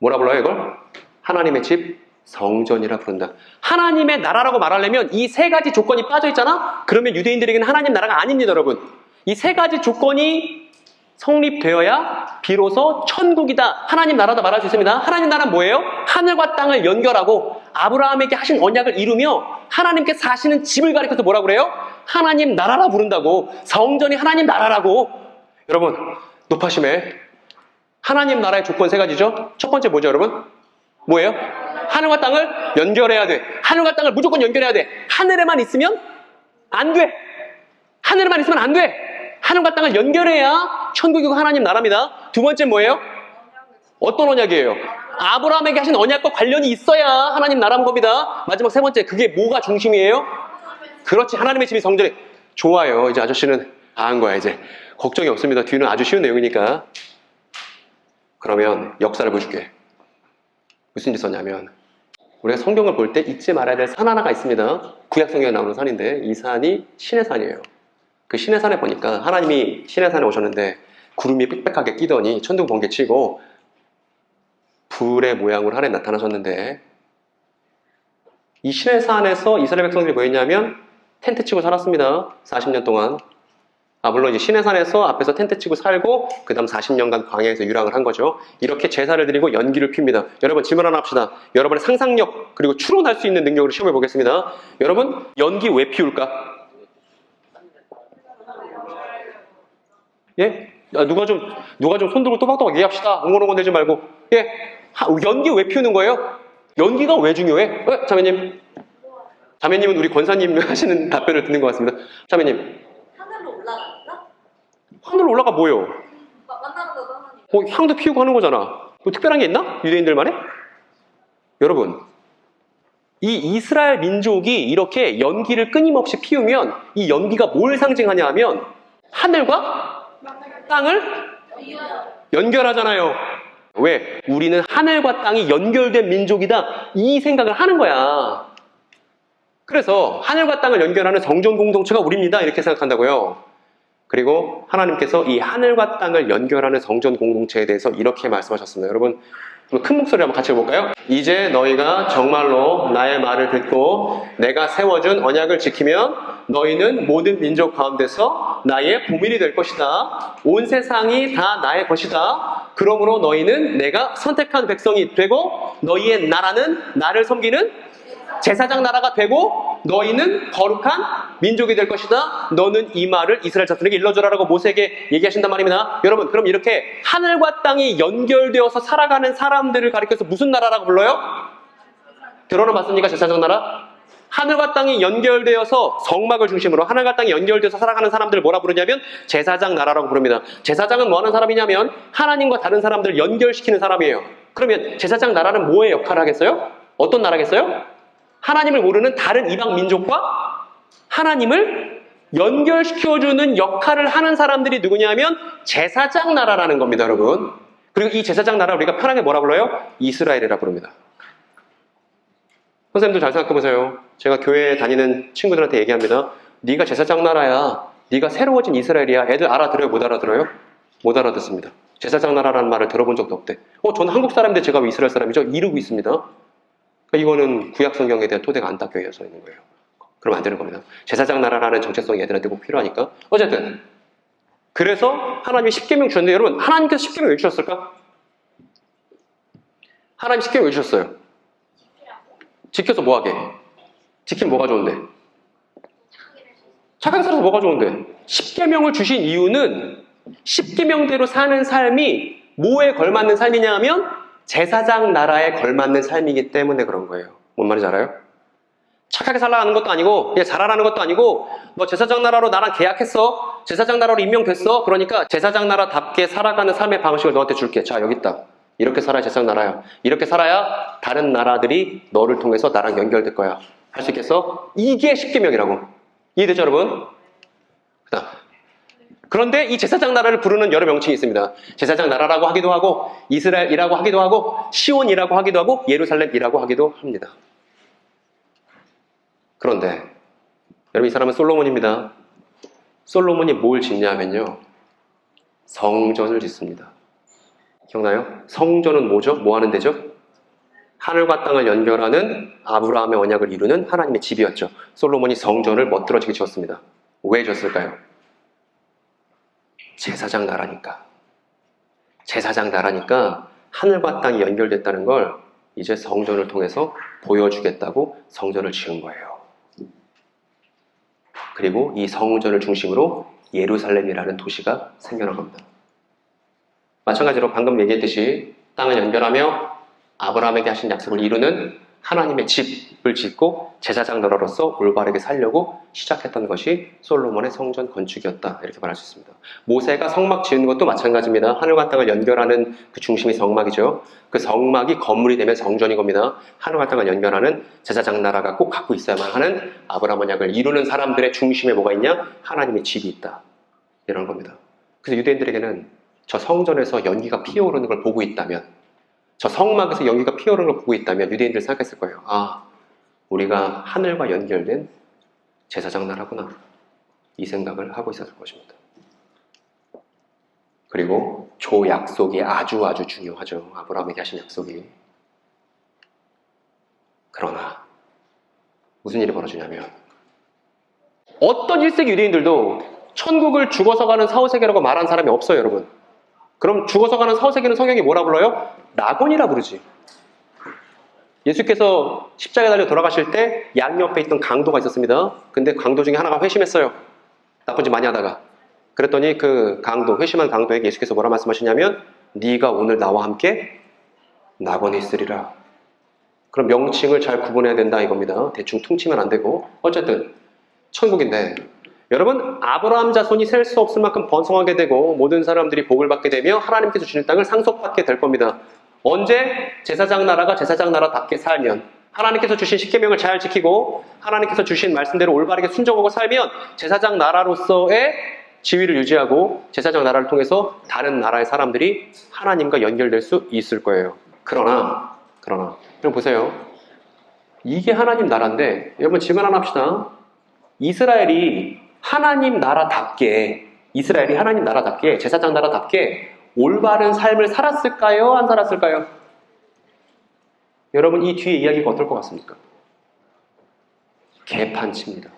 뭐라 불러요 이걸? 하나님의 집, 성전이라 부른다. 하나님의 나라라고 말하려면 이 세 가지 조건이 빠져 있잖아? 그러면 유대인들에게는 하나님 나라가 아닙니다, 여러분. 이 세 가지 조건이 성립되어야 비로소 천국이다, 하나님 나라다 말할 수 있습니다. 하나님 나라는 뭐예요? 하늘과 땅을 연결하고 아브라함에게 하신 언약을 이루며 하나님께 사시는 집을 가리켜서 뭐라고 그래요? 하나님 나라라 부른다고. 성전이 하나님 나라라고. 여러분, 높아심에 하나님 나라의 조건 세 가지죠? 첫 번째 뭐죠, 여러분? 뭐예요? 하늘과 땅을 연결해야 돼. 하늘과 땅을 무조건 연결해야 돼. 하늘에만 있으면 안 돼. 하늘에만 있으면 안 돼. 하늘과 땅을 연결해야 천국이고 하나님 나라입니다. 두 번째 뭐예요? 어떤 언약이에요? 아브라함에게 하신 언약과 관련이 있어야 하나님 나라인 겁니다. 마지막 세 번째, 그게 뭐가 중심이에요? 그렇지, 하나님의 집이 성전이. 좋아요. 이제 아저씨는 아는 거야. 이제 걱정이 없습니다. 뒤는 아주 쉬운 내용이니까. 그러면 역사를 보여줄게. 무슨 짓 썼냐면 우리가 성경을 볼 때 잊지 말아야 될 산 하나가 있습니다. 구약 성경에 나오는 산인데 이 산이 신의 산이에요. 그 신의 산에 보니까 하나님이 신의 산에 오셨는데 구름이 빽빽하게 끼더니 천둥 번개 치고 불의 모양으로 하나님 나타나셨는데 이 신의 산에서 이스라엘 백성들이 뭐 했냐면 텐트 치고 살았습니다. 40년 동안. 물론 이제 시내산에서 앞에서 텐트 치고 살고 그 다음 40년간 광야에서 유랑을 한 거죠. 이렇게 제사를 드리고 연기를 핍니다. 여러분 질문 하나 합시다. 여러분의 상상력 그리고 추론할 수 있는 능력으로 시험해 보겠습니다. 여러분 연기 왜 피울까? 예? 누가 좀 손 들고 또박또박 얘기합시다. 웅얼웅얼 대지 말고. 예? 연기 왜 피우는 거예요? 연기가 왜 중요해? 자매님. 자매님은 우리 권사님 하시는 답변을 듣는 것 같습니다. 자매님. 하늘로 올라갈까? 하늘로 올라가 뭐예요? 만나는 거도 하나님. 향도 피우고 하는 거잖아. 뭐 특별한 게 있나? 유대인들만에? 여러분, 이 이스라엘 민족이 이렇게 연기를 끊임없이 피우면 이 연기가 뭘 상징하냐 하면 하늘과 땅을 연결하잖아요. 왜? 우리는 하늘과 땅이 연결된 민족이다. 이 생각을 하는 거야. 그래서 하늘과 땅을 연결하는 성전 공동체가 우리입니다. 이렇게 생각한다고요. 그리고 하나님께서 이 하늘과 땅을 연결하는 성전 공동체에 대해서 이렇게 말씀하셨습니다. 여러분 큰 목소리로 한번 같이 해볼까요? 이제 너희가 정말로 나의 말을 듣고 내가 세워준 언약을 지키면 너희는 모든 민족 가운데서 나의 보밀이 될 것이다. 온 세상이 다 나의 것이다. 그러므로 너희는 내가 선택한 백성이 되고 너희의 나라는 나를 섬기는 제사장 나라가 되고 너희는 거룩한 민족이 될 것이다. 너는 이 말을 이스라엘 자손에게 일러주라라고 모세에게 얘기하신단 말입니다. 여러분 그럼 이렇게 하늘과 땅이 연결되어서 살아가는 사람들을 가리켜서 무슨 나라라고 불러요? 들어는 봤습니까? 제사장 나라? 하늘과 땅이 연결되어서 성막을 중심으로 하늘과 땅이 연결되어서 살아가는 사람들을 뭐라 부르냐면 제사장 나라라고 부릅니다. 제사장은 뭐 하는 사람이냐면 하나님과 다른 사람들을 연결시키는 사람이에요. 그러면 제사장 나라는 뭐의 역할을 하겠어요? 어떤 나라겠어요? 하나님을 모르는 다른 이방 민족과 하나님을 연결시켜주는 역할을 하는 사람들이 누구냐면 제사장 나라라는 겁니다, 여러분. 그리고 이 제사장 나라 우리가 편하게 뭐라 불러요? 이스라엘이라 부릅니다. 선생님들 잘 생각해보세요. 제가 교회에 다니는 친구들한테 얘기합니다. 네가 제사장 나라야. 네가 새로워진 이스라엘이야. 애들 알아들어요? 못 알아들어요? 못 알아듣습니다. 제사장 나라라는 말을 들어본 적도 없대. 저는 한국 사람인데 제가 왜 이스라엘 사람이죠? 이러고 있습니다. 이거는 구약 성경에 대한 토대가 안 닦여져 있는 거예요. 그럼 안 되는 겁니다. 제사장 나라라는 정체성이 애들한테 꼭 필요하니까. 어쨌든 그래서 하나님이 십계명 주셨는데 여러분 하나님께서 십계명 왜 주셨을까? 하나님 십계명 왜 주셨어요? 지켜서 뭐하게? 지키면 뭐가 좋은데? 착하게 살아서 뭐가 좋은데? 십계명을 주신 이유는 십계명대로 사는 삶이 뭐에 걸맞는 삶이냐 하면 제사장 나라에 걸맞는 삶이기 때문에 그런 거예요. 뭔 말인지 알아요? 착하게 살아가는 것도 아니고 그냥 잘하라는 것도 아니고 너 제사장 나라로 나랑 계약했어. 제사장 나라로 임명됐어. 그러니까 제사장 나라답게 살아가는 삶의 방식을 너한테 줄게. 자 여기 있다. 이렇게 살아야 제사장 나라야. 이렇게 살아야 다른 나라들이 너를 통해서 나랑 연결될 거야. 할 수 있겠어? 이게 십계명이라고. 이해되죠 여러분? 그다음 그런데 이 제사장 나라를 부르는 여러 명칭이 있습니다. 제사장 나라라고 하기도 하고 이스라엘이라고 하기도 하고 시온이라고 하기도 하고 예루살렘이라고 하기도 합니다. 그런데 여러분 이 사람은 솔로몬입니다. 솔로몬이 뭘 짓냐면요. 성전을 짓습니다. 기억나요? 성전은 뭐죠? 뭐 하는 데죠? 하늘과 땅을 연결하는 아브라함의 언약을 이루는 하나님의 집이었죠. 솔로몬이 성전을 멋들어지게 지었습니다. 왜 지었을까요? 제사장 나라니까. 제사장 나라니까 하늘과 땅이 연결됐다는 걸 이제 성전을 통해서 보여주겠다고 성전을 지은 거예요. 그리고 이 성전을 중심으로 예루살렘이라는 도시가 생겨난 겁니다. 마찬가지로 방금 얘기했듯이 땅을 연결하며 아브라함에게 하신 약속을 이루는 하나님의 집을 짓고 제사장 나라로서 올바르게 살려고 시작했던 것이 솔로몬의 성전 건축이었다. 이렇게 말할 수 있습니다. 모세가 성막 지은 것도 마찬가지입니다. 하늘과 땅을 연결하는 그 중심이 성막이죠. 그 성막이 건물이 되면 성전인 겁니다. 하늘과 땅을 연결하는 제사장 나라가 꼭 갖고 있어야만 하는 아브라함 언약을 이루는 사람들의 중심에 뭐가 있냐? 하나님의 집이 있다. 이런 겁니다. 그래서 유대인들에게는 저 성전에서 연기가 피어오르는 걸 보고 있다면 저 성막에서 연기가 피어오르는 걸 보고 있다면 유대인들 생각했을 거예요. 아, 우리가 하늘과 연결된 제사장 나라구나. 이 생각을 하고 있었을 것입니다. 그리고 조 약속이 아주 중요하죠. 아브라함에게 하신 약속이. 그러나 무슨 일이 벌어지냐면 어떤 1세기 유대인들도 천국을 죽어서 가는 사후세계라고 말한 사람이 없어요, 여러분. 그럼 죽어서 가는 사후세계는 성경이 뭐라 불러요? 낙원이라 부르지. 예수께서 십자가에 달려 돌아가실 때 양옆에 있던 강도가 있었습니다. 근데 강도 중에 하나가 회심했어요. 나쁜 짓 많이 하다가. 그랬더니 그 강도, 회심한 강도에게 예수께서 뭐라 말씀하시냐면 네가 오늘 나와 함께 낙원에 있으리라. 그럼 명칭을 잘 구분해야 된다 이겁니다. 대충 퉁치면 안 되고. 어쨌든 천국인데 여러분, 아브라함 자손이 셀 수 없을 만큼 번성하게 되고 모든 사람들이 복을 받게 되며 하나님께서 주신 땅을 상속받게 될 겁니다. 언제? 제사장 나라가 제사장 나라답게 살면, 하나님께서 주신 십계명을 잘 지키고 하나님께서 주신 말씀대로 올바르게 순종하고 살면 제사장 나라로서의 지위를 유지하고 제사장 나라를 통해서 다른 나라의 사람들이 하나님과 연결될 수 있을 거예요. 그러나 그럼 보세요. 이게 하나님 나라인데 여러분 질문 하나 합시다. 이스라엘이 하나님 나라답게 제사장 나라답게 올바른 삶을 살았을까요? 안 살았을까요? 여러분 이 뒤에 이야기가 어떨 것 같습니까? 개판치입니다.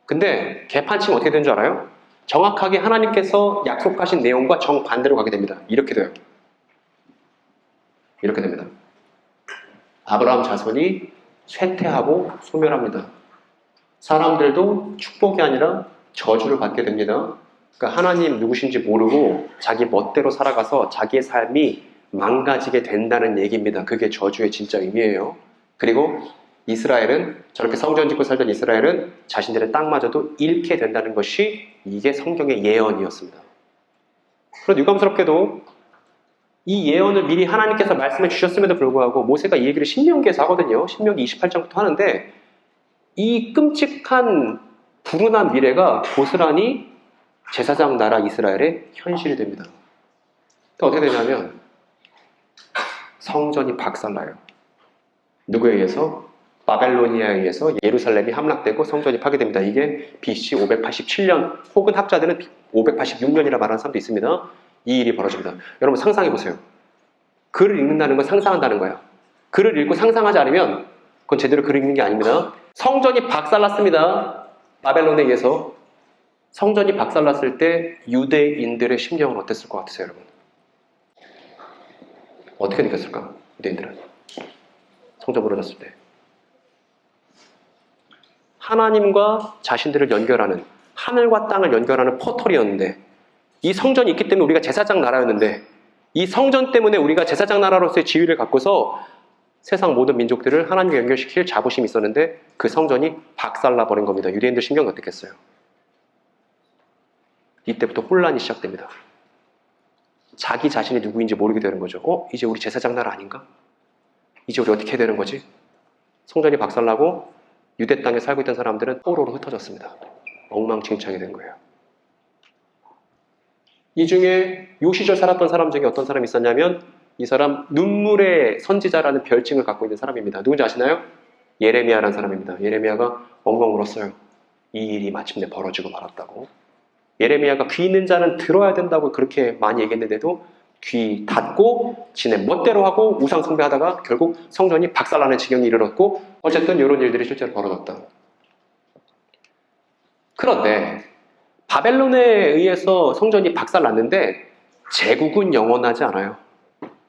근데 개판치면 어떻게 되는 줄 알아요? 정확하게 하나님께서 약속하신 내용과 정반대로 가게 됩니다. 이렇게 돼요. 이렇게 됩니다. 아브라함 자손이 쇠퇴하고 소멸합니다. 사람들도 축복이 아니라 저주를 받게 됩니다. 그러니까 하나님 누구신지 모르고 자기 멋대로 살아가서 자기의 삶이 망가지게 된다는 얘기입니다. 그게 저주의 진짜 의미예요. 그리고 이스라엘은 저렇게 성전 짓고 살던 이스라엘은 자신들의 땅마저도 잃게 된다는 것이 이게 성경의 예언이었습니다. 그런데 유감스럽게도 이 예언을 미리 하나님께서 말씀해 주셨음에도 불구하고 모세가 이 얘기를 신명기에서 하거든요. 신명기 28장부터 하는데 이 끔찍한 불운한 미래가 고스란히 제사장 나라 이스라엘의 현실이 됩니다. 어떻게 되냐면 성전이 박살나요. 누구에 의해서? 바벨로니아에 의해서 예루살렘이 함락되고 성전이 파괴됩니다. 이게 BC 587년 혹은 학자들은 586년이라 말하는 사람도 있습니다. 이 일이 벌어집니다. 여러분 상상해보세요. 글을 읽는다는 건 상상한다는 거예요. 글을 읽고 상상하지 않으면 그건 제대로 글 읽는 게 아닙니다. 성전이 박살났습니다. 바벨론에 의해서. 성전이 박살났을 때 유대인들의 심경은 어땠을 것 같으세요, 여러분? 어떻게 느꼈을까? 유대인들은 성전 무너졌을 때 하나님과 자신들을 연결하는, 하늘과 땅을 연결하는 포털이었는데 이 성전이 있기 때문에 우리가 제사장 나라였는데 이 성전 때문에 우리가 제사장 나라로서의 지위를 갖고서 세상 모든 민족들을 하나님과 연결시킬 자부심이 있었는데 그 성전이 박살나 버린 겁니다. 유대인들 심경이 어떻겠어요? 이때부터 혼란이 시작됩니다. 자기 자신이 누구인지 모르게 되는 거죠. 이제 우리 제사장 나라 아닌가? 이제 우리 어떻게 해야 되는 거지? 성전이 박살나고 유대 땅에 살고 있던 사람들은 포로로 흩어졌습니다. 엉망진창이 된 거예요. 이 중에 요 시절 살았던 사람 중에 어떤 사람이 있었냐면 이 사람 눈물의 선지자라는 별칭을 갖고 있는 사람입니다. 누군지 아시나요? 예레미야라는 사람입니다. 예레미야가 엉엉 울었어요. 이 일이 마침내 벌어지고 말았다고. 예레미야가 귀 있는 자는 들어야 된다고 그렇게 많이 얘기했는데도 귀 닫고 지네 멋대로 하고 우상 숭배하다가 결국 성전이 박살나는 지경에 이르렀고 어쨌든 이런 일들이 실제로 벌어졌다. 그런데 바벨론에 의해서 성전이 박살났는데 제국은 영원하지 않아요.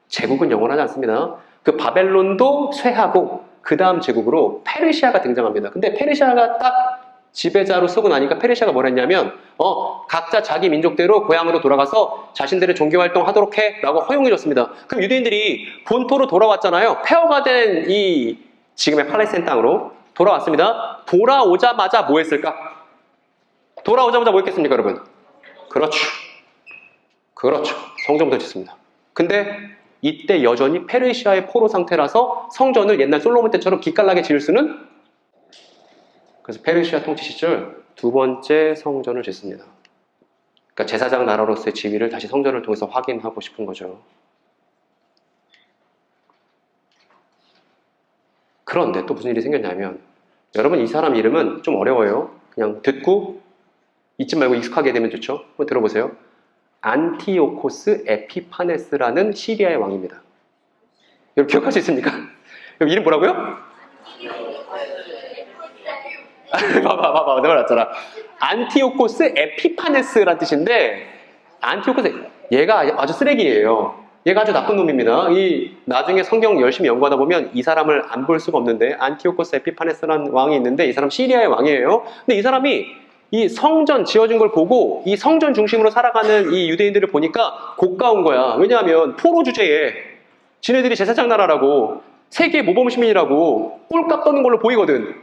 제국은 영원하지 않습니다. 그 바벨론도 쇠하고 그 다음 제국으로 페르시아가 등장합니다. 근데 페르시아가 딱 지배자로 쓰고 나니까 페르시아가 뭘 했냐면 각자 자기 민족대로 고향으로 돌아가서 자신들의 종교활동 하도록 해 라고 허용해 줬습니다. 그럼 유대인들이 본토로 돌아왔잖아요. 폐허가 된 이 지금의 팔레스타인 땅으로 돌아왔습니다. 돌아오자마자 뭐 했을까? 돌아오자마자 뭐 했겠습니까, 여러분? 그렇죠. 성전부터 짓습니다. 근데 이때 여전히 페르시아의 포로 상태라서 성전을 옛날 솔로몬 때처럼 기깔나게 지을 수는, 그래서 페르시아 통치 시절 두 번째 성전을 짓습니다. 그러니까 제사장 나라로서의 지위를 다시 성전을 통해서 확인하고 싶은 거죠. 그런데 또 무슨 일이 생겼냐면, 여러분 이 사람 이름은 좀 어려워요. 그냥 듣고 잊지 말고 익숙하게 되면 좋죠. 한번 들어보세요. 안티오코스 에피파네스라는 시리아의 왕입니다. 여러분 기억할 수 있습니까? 여러분 이름 뭐라고요? 봐봐 내가 말했잖아. 안티오코스 에피파네스라는 뜻인데, 안티오코스, 얘가 아주 쓰레기예요. 얘가 아주 나쁜 놈입니다. 이 나중에 성경 열심히 연구하다 보면 이 사람을 안 볼 수가 없는데, 안티오코스 에피파네스라는 왕이 있는데 이 사람 시리아의 왕이에요. 근데 이 사람이 이 성전 지어진 걸 보고 이 성전 중심으로 살아가는 이 유대인들을 보니까 고가운 거야. 왜냐하면 포로 주제에 지네들이 제사장 나라라고 세계 모범 시민이라고 꼴값 떠는 걸로 보이거든.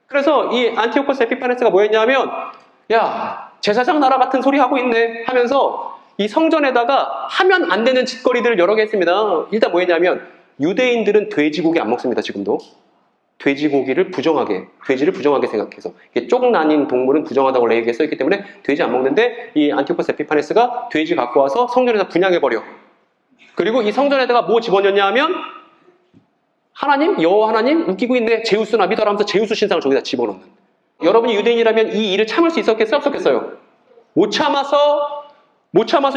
그래서 이 안티오코스 에피파네스가 뭐 했냐면, 야, 제사장 나라 같은 소리 하고 있네 하면서 이 성전에다가 하면 안 되는 짓거리들을 여러 개 했습니다. 일단 뭐 했냐면, 유대인들은 돼지고기 안 먹습니다, 지금도. 돼지를 부정하게 생각해서. 이게 쪽 나뉜 동물은 부정하다고 레이기에 써있기 때문에 돼지 안 먹는데, 이 안티오코스 에피파네스가 돼지 갖고 와서 성전에다 분양해버려. 그리고 이 성전에다가 뭐 집어넣냐 하면, 하나님? 여호와 하나님? 웃기고 있네. 제우스나 믿어라 하면서 제우스 신상을 저기다 집어넣는. 여러분이 유대인이라면 이 일을 참을 수 있었겠어요? 없었겠어요? 못 참아서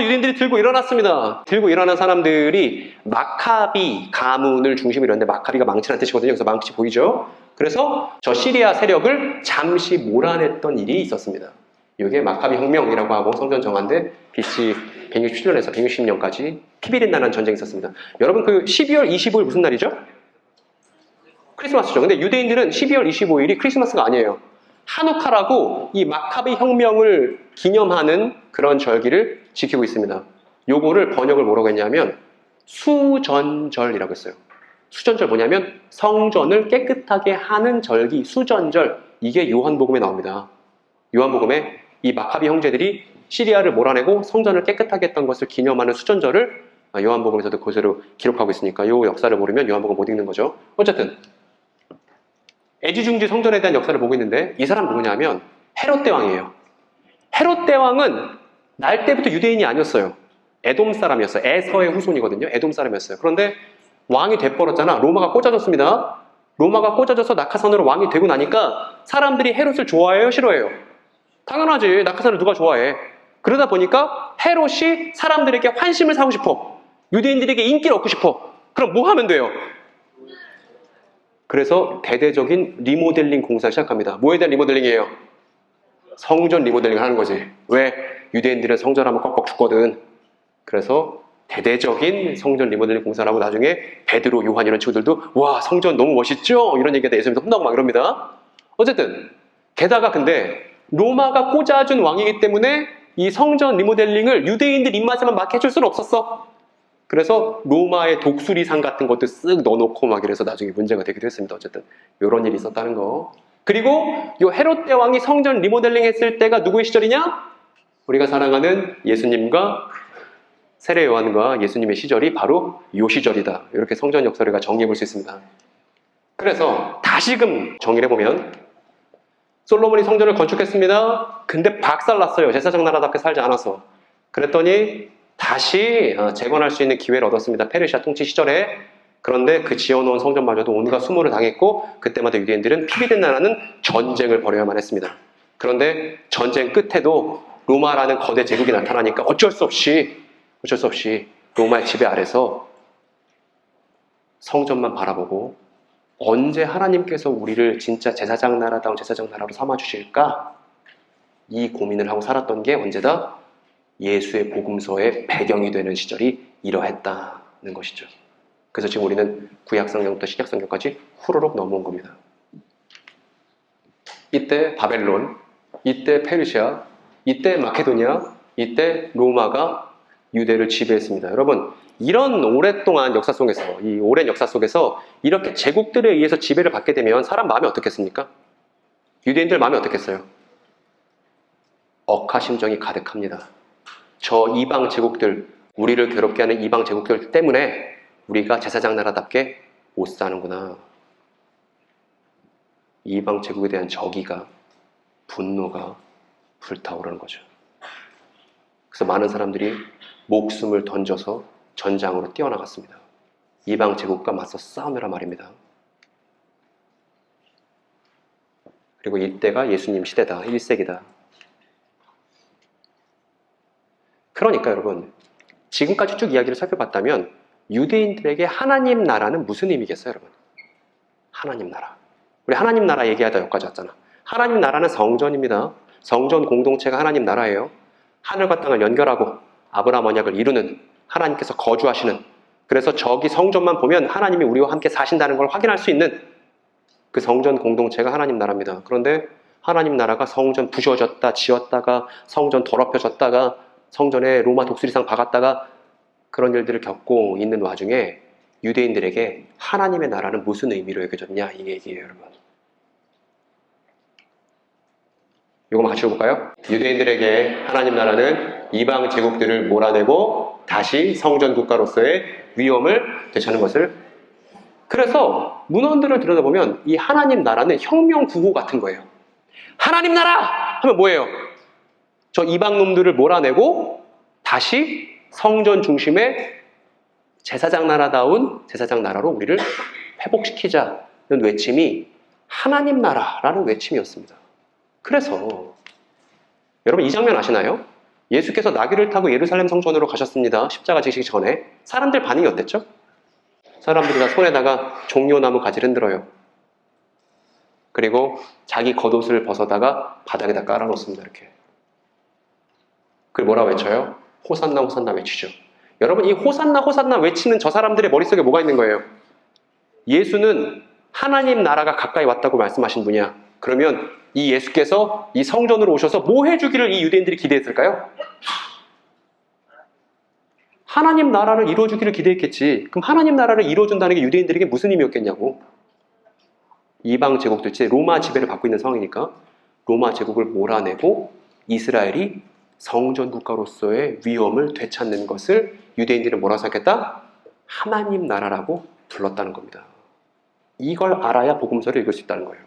유대인들이 들고 일어났습니다. 들고 일어난 사람들이 마카비 가문을 중심으로 했는데, 마카비가 망치라는 뜻이거든요. 그래서 망치 보이죠? 그래서 저 시리아 세력을 잠시 몰아냈던 일이 있었습니다. 이게 마카비 혁명이라고 하고 성전 정한데 BC 167년에서 160년까지 티비린나라는 전쟁이 있었습니다. 여러분 그 12월 25일 무슨 날이죠? 크리스마스죠. 근데 유대인들은 12월 25일이 크리스마스가 아니에요. 하누카라고 이 마카비 혁명을 기념하는 그런 절기를 지키고 있습니다. 요거를 번역을 뭐라고 했냐면 수전절이라고 했어요. 수전절 뭐냐면 성전을 깨끗하게 하는 절기, 수전절. 이게 요한복음에 나옵니다. 요한복음에 이 마카비 형제들이 시리아를 몰아내고 성전을 깨끗하게 했던 것을 기념하는 수전절을 요한복음에서도 그대로 기록하고 있으니까 요 역사를 모르면 요한복음 못 읽는 거죠. 어쨌든 애지중지 성전에 대한 역사를 보고 있는데, 이 사람 누구냐면 헤롯 대왕이에요. 헤롯 대왕은 날 때부터 유대인이 아니었어요. 에돔 사람이었어요. 에서의 후손이거든요. 에돔 사람이었어요. 그런데 왕이 돼버렸잖아. 로마가 꽂아줬습니다. 로마가 꽂아줘서 낙하산으로 왕이 되고 나니까 사람들이 헤롯을 좋아해요? 싫어해요? 당연하지. 낙하산을 누가 좋아해. 그러다 보니까 헤롯이 사람들에게 환심을 사고 싶어. 유대인들에게 인기를 얻고 싶어. 그럼 뭐 하면 돼요? 그래서 대대적인 리모델링 공사를 시작합니다. 뭐에 대한 리모델링이에요? 성전 리모델링을 하는 거지. 왜? 유대인들은 성전하면 꺽꺽 죽거든. 그래서 대대적인 성전 리모델링 공사를 하고 나중에 베드로, 요한 이런 친구들도 와 성전 너무 멋있죠? 이런 얘기가 예수님도 혼나고 막 이럽니다. 어쨌든 게다가 근데 로마가 꽂아준 왕이기 때문에 이 성전 리모델링을 유대인들 입맛에만 맞게 해줄 수는 없었어. 그래서 로마의 독수리상 같은 것도 쓱 넣어놓고 막 이래서 나중에 문제가 되기도 했습니다. 어쨌든 이런 일이 있었다는 거. 그리고 이 헤롯 대왕이 성전 리모델링 했을 때가 누구의 시절이냐? 우리가 사랑하는 예수님과 세례 요한과 예수님의 시절이 바로 이 시절이다. 이렇게 성전 역사를 정리해 볼 수 있습니다. 그래서 다시금 정리를 해보면 솔로몬이 성전을 건축했습니다. 근데 박살났어요. 제사장 나라답게 살지 않아서. 그랬더니 다시 재건할 수 있는 기회를 얻었습니다. 페르시아 통치 시절에. 그런데 그 지어놓은 성전마저도 온갖 수모를 당했고 그때마다 유대인들은 피비린나라는 전쟁을 벌여야만 했습니다. 그런데 전쟁 끝에도 로마라는 거대 제국이 나타나니까 어쩔 수 없이 로마의 지배 아래서 성전만 바라보고 언제 하나님께서 우리를 진짜 제사장 나라다운 제사장 나라로 삼아주실까? 이 고민을 하고 살았던 게 언제다? 예수의 복음서의 배경이 되는 시절이 이러했다는 것이죠. 그래서 지금 우리는 구약성경부터 신약성경까지 후루룩 넘어온 겁니다. 이때 바벨론, 이때 페르시아, 이때 마케도니아, 이때 로마가 유대를 지배했습니다. 여러분, 이런 오랫동안 역사 속에서, 이 오랜 역사 속에서 이렇게 제국들에 의해서 지배를 받게 되면 사람 마음이 어떻겠습니까? 유대인들 마음이 어떻겠어요? 억하심정이 가득합니다. 저 이방 제국들, 우리를 괴롭게 하는 이방 제국들 때문에 우리가 제사장 나라답게 못 사는구나. 이방 제국에 대한 적의가, 분노가 불타오르는 거죠. 그래서 많은 사람들이 목숨을 던져서 전장으로 뛰어나갔습니다. 이방 제국과 맞서 싸우느라 말입니다. 그리고 이때가 예수님 시대다. 1세기다. 그러니까 여러분, 지금까지 쭉 이야기를 살펴봤다면 유대인들에게 하나님 나라는 무슨 의미겠어요, 여러분? 하나님 나라. 우리 하나님 나라 얘기하다 여기까지 왔잖아. 하나님 나라는 성전입니다. 성전 공동체가 하나님 나라예요. 하늘과 땅을 연결하고 아브라함 언약을 이루는 하나님께서 거주하시는, 그래서 저기 성전만 보면 하나님이 우리와 함께 사신다는 걸 확인할 수 있는 그 성전 공동체가 하나님 나라입니다. 그런데 하나님 나라가 성전 부셔졌다 지었다가 성전 더럽혀졌다가 성전에 로마 독수리상 박았다가 그런 일들을 겪고 있는 와중에 유대인들에게 하나님의 나라는 무슨 의미로 여겨졌냐, 이 얘기예요, 여러분. 이거 같이 읽어볼까요? 유대인들에게 하나님 나라는 이방 제국들을 몰아내고 다시 성전 국가로서의 위엄을 되찾는 것을. 그래서 문헌들을 들여다보면 이 하나님 나라는 혁명 구호 같은 거예요. 하나님 나라! 하면 뭐예요? 저 이방 놈들을 몰아내고 다시 성전 중심의 제사장 나라다운 제사장 나라로 우리를 회복시키자는 외침이 하나님 나라라는 외침이었습니다. 그래서 여러분 이 장면 아시나요? 예수께서 나귀를 타고 예루살렘 성전으로 가셨습니다. 십자가 지시기 전에. 사람들 반응이 어땠죠? 사람들이 다 손에다가 종려나무 가지를 흔들어요. 그리고 자기 겉옷을 벗어다가 바닥에다 깔아놓습니다. 이렇게. 그리고 뭐라고 외쳐요? 호산나 호산나 외치죠. 여러분 이 호산나 호산나 외치는 저 사람들의 머릿속에 뭐가 있는 거예요? 예수는 하나님 나라가 가까이 왔다고 말씀하신 분이야. 그러면 이 예수께서 이 성전으로 오셔서 뭐 해주기를 이 유대인들이 기대했을까요? 하나님 나라를 이루어주기를 기대했겠지. 그럼 하나님 나라를 이루어준다는 게 유대인들에게 무슨 의미였겠냐고. 이방 제국들, 즉 로마 지배를 받고 있는 상황이니까 로마 제국을 몰아내고 이스라엘이 성전 국가로서의 위엄을 되찾는 것을 유대인들은 뭐라고 생각했다? 하나님 나라라고 불렀다는 겁니다. 이걸 알아야 복음서를 읽을 수 있다는 거예요.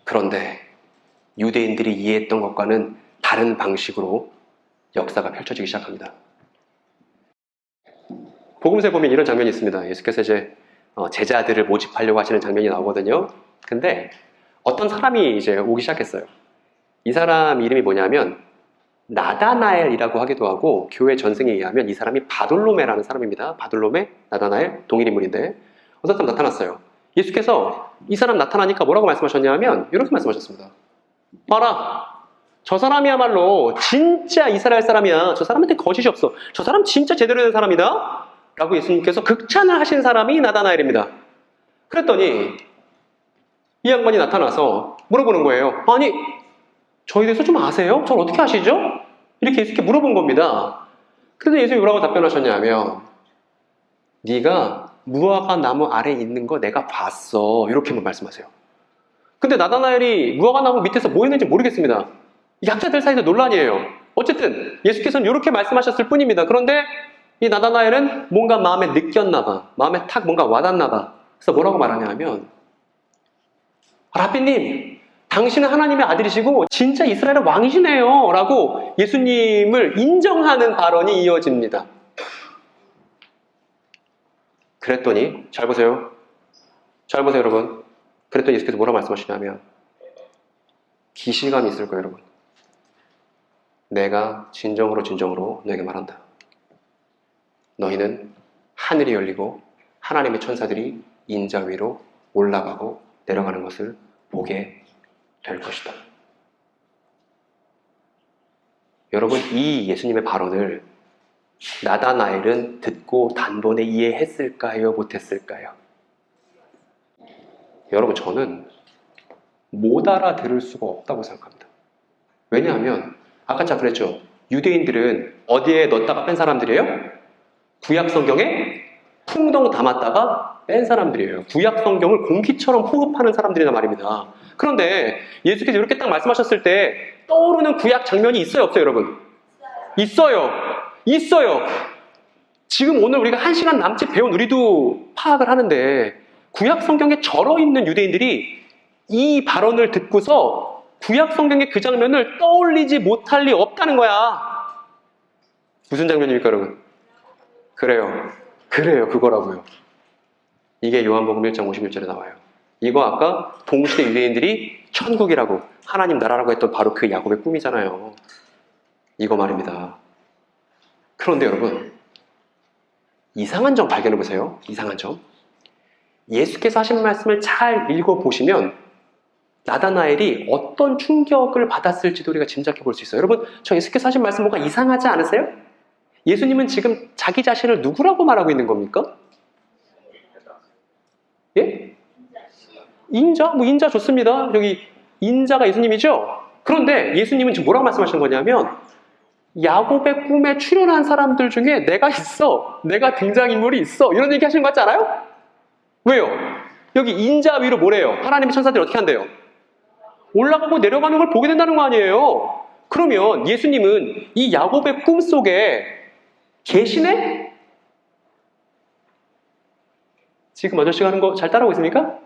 그런데 유대인들이 이해했던 것과는 다른 방식으로 역사가 펼쳐지기 시작합니다. 복음서에 보면 이런 장면이 있습니다. 예수께서 이제 제자들을 모집하려고 하시는 장면이 나오거든요. 근데 어떤 사람이 이제 오기 시작했어요. 이 사람 이름이 뭐냐면 나다나엘이라고 하기도 하고 교회 전승에 의하면 이 사람이 바돌로메라는 사람입니다. 바돌로메, 나다나엘 동일 인물인데 어떤 사람 나타났어요. 예수께서 이 사람 나타나니까 뭐라고 말씀하셨냐면 이렇게 말씀하셨습니다. 봐라, 저 사람이야말로 진짜 이스라엘 사람이야. 저 사람한테 거짓이 없어. 저 사람 진짜 제대로 된 사람이다 라고 예수님께서 극찬을 하신 사람이 나다나엘입니다. 그랬더니 이 양반이 나타나서 물어보는 거예요. 아니, 저에 대해서 좀 아세요? 저를 어떻게 아시죠? 이렇게 예수께 물어본 겁니다. 그래서 예수님이 뭐라고 답변하셨냐면 네가 무화과 나무 아래에 있는 거 내가 봤어. 이렇게만 말씀하세요. 근데 나다나엘이 무화과 나무 밑에서 뭐 했는지 모르겠습니다. 약자들 사이에서 논란이에요. 어쨌든 예수께서는 이렇게 말씀하셨을 뿐입니다. 그런데 이 나다나엘은 뭔가 마음에 느꼈나 봐. 마음에 탁 뭔가 와닿나 봐. 그래서 뭐라고 말하냐면 라삐님, 당신은 하나님의 아들이시고 진짜 이스라엘의 왕이시네요 라고 예수님을 인정하는 발언이 이어집니다. 그랬더니 잘 보세요. 잘 보세요 여러분. 그랬더니 예수께서 뭐라고 말씀하시냐면 기시감이 있을 거예요 여러분. 내가 진정으로 너에게 말한다. 너희는 하늘이 열리고 하나님의 천사들이 인자 위로 올라가고 내려가는 것을 보게 될 것이다. 여러분 이 예수님의 발언을 나다나엘은 듣고 단번에 이해했을까요? 못했을까요? 여러분 저는 못 알아들을 수가 없다고 생각합니다. 왜냐하면 아까 제가 그랬죠. 유대인들은 어디에 넣었다가 뺀 사람들이에요? 구약 성경에 풍덩 담았다가 뺀 사람들이에요. 구약 성경을 공기처럼 호흡하는 사람들이란 말입니다. 그런데 예수께서 이렇게 딱 말씀하셨을 때 떠오르는 구약 장면이 있어요, 없어요, 여러분? 있어요. 있어요. 지금 오늘 우리가 1시간 남짓 배운 우리도 파악을 하는데 구약 성경에 절어 있는 유대인들이 이 발언을 듣고서 구약 성경의 그 장면을 떠올리지 못할 리 없다는 거야. 무슨 장면입니까, 여러분? 그래요, 그거라고요. 이게 요한복음 1장 51절에 나와요. 이거 아까 동시대 유대인들이 천국이라고 하나님 나라라고 했던 바로 그 야곱의 꿈이잖아요. 이거 말입니다. 그런데 여러분 이상한 점 발견해 보세요. 이상한 점. 예수께서 하신 말씀을 잘 읽어보시면 나다나엘이 어떤 충격을 받았을지도 우리가 짐작해 볼 수 있어요. 여러분, 저 예수께서 하신 말씀 뭔가 이상하지 않으세요? 예수님은 지금 자기 자신을 누구라고 말하고 있는 겁니까? 예? 인자? 뭐 인자 좋습니다. 여기 인자가 예수님이죠? 그런데 예수님은 지금 뭐라고 말씀하시는 거냐면 야곱의 꿈에 출연한 사람들 중에 내가 있어. 내가 등장인물이 있어. 이런 얘기 하시는 거 같지 않아요? 왜요? 여기 인자 위로 뭐래요? 하나님의 천사들이 어떻게 한대요? 올라가고 내려가는 걸 보게 된다는 거 아니에요? 그러면 예수님은 이 야곱의 꿈 속에 계시네? 지금 아저씨가 하는 거 잘 따라오고 있습니까?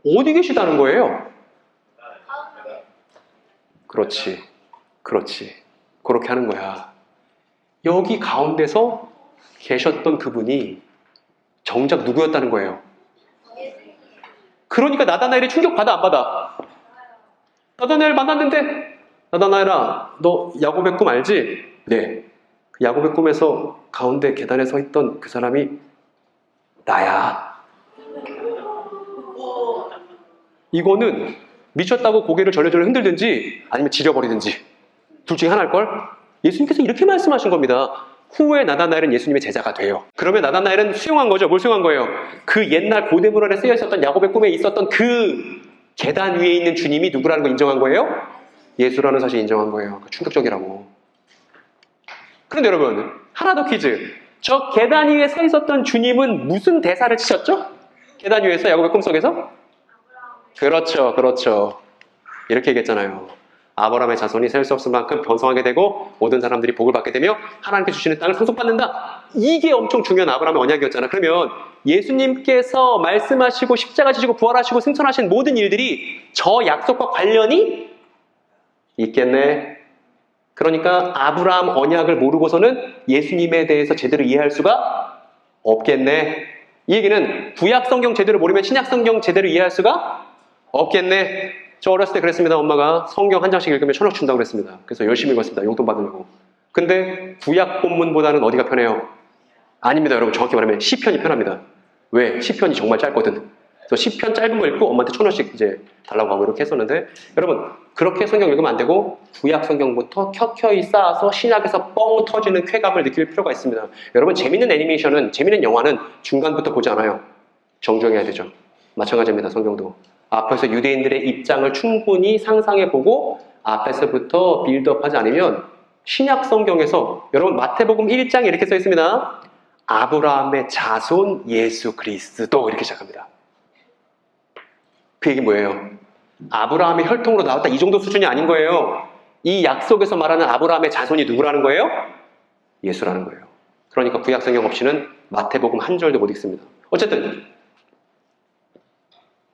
어디 계시다는 거예요? 그렇지. 그렇지. 그렇게 하는 거야. 여기 가운데서 계셨던 그분이 정작 누구였다는 거예요? 그러니까 나다나엘이 충격받아 안 받아? 나다나엘 만났는데 나다나엘아 너 야곱의 꿈 알지? 네. 그 야곱의 꿈에서 가운데 계단에 서 있던 그 사람이 나야. 이거는 미쳤다고 고개를 절레절레 흔들든지 아니면 지려버리든지 둘 중에 하나일걸? 예수님께서 이렇게 말씀하신 겁니다. 후에 나다나엘은 예수님의 제자가 돼요. 그러면 나다나엘은 수용한 거죠. 뭘 수용한 거예요? 그 옛날 고대문헌에 쓰여 있었던 야곱의 꿈에 있었던 그 계단 위에 있는 주님이 누구라는 걸 인정한 거예요? 예수라는 사실을 인정한 거예요. 충격적이라고. 그런데 여러분, 하나 더 퀴즈. 저 계단 위에 서 있었던 주님은 무슨 대사를 치셨죠? 계단 위에서 야곱의 꿈속에서? 그렇죠, 그렇죠. 이렇게 얘기했잖아요. 아브라함의 자손이 셀 수 없을 만큼 번성하게 되고 모든 사람들이 복을 받게 되며 하나님께 주시는 땅을 상속받는다. 이게 엄청 중요한 아브라함의 언약이었잖아. 그러면 예수님께서 말씀하시고 십자가 지시고 부활하시고 승천하신 모든 일들이 저 약속과 관련이 있겠네. 그러니까 아브라함 언약을 모르고서는 예수님에 대해서 제대로 이해할 수가 없겠네. 이 얘기는 구약 성경 제대로 모르면 신약 성경 제대로 이해할 수가 없겠네. 저 어렸을 때 그랬습니다. 엄마가 성경 한 장씩 읽으면 1,000원 준다고 그랬습니다. 그래서 열심히 읽었습니다. 용돈 받으려고. 근데 구약 본문보다는 어디가 편해요? 아닙니다. 여러분 정확히 말하면 시편이 편합니다. 왜? 시편이 정말 짧거든. 그래서 시편 짧은 거 읽고 엄마한테 1,000원씩 이제 달라고 하고 이렇게 했었는데 여러분 그렇게 성경 읽으면 안 되고 구약 성경부터 켜켜이 쌓아서 신약에서 뻥 터지는 쾌감을 느낄 필요가 있습니다. 여러분 재밌는 애니메이션은 재밌는 영화는 중간부터 보지 않아요. 정주행해야 되죠. 마찬가지입니다. 성경도. 앞에서 유대인들의 입장을 충분히 상상해보고 앞에서부터 빌드업하지 않으면 신약 성경에서 여러분 마태복음 1장에 이렇게 써 있습니다. 아브라함의 자손 예수 그리스도 이렇게 시작합니다. 그 얘기 뭐예요? 아브라함의 혈통으로 나왔다 이 정도 수준이 아닌 거예요. 이 약속에서 말하는 아브라함의 자손이 누구라는 거예요? 예수라는 거예요. 그러니까 구약 성경 없이는 마태복음 한 절도 못 읽습니다. 어쨌든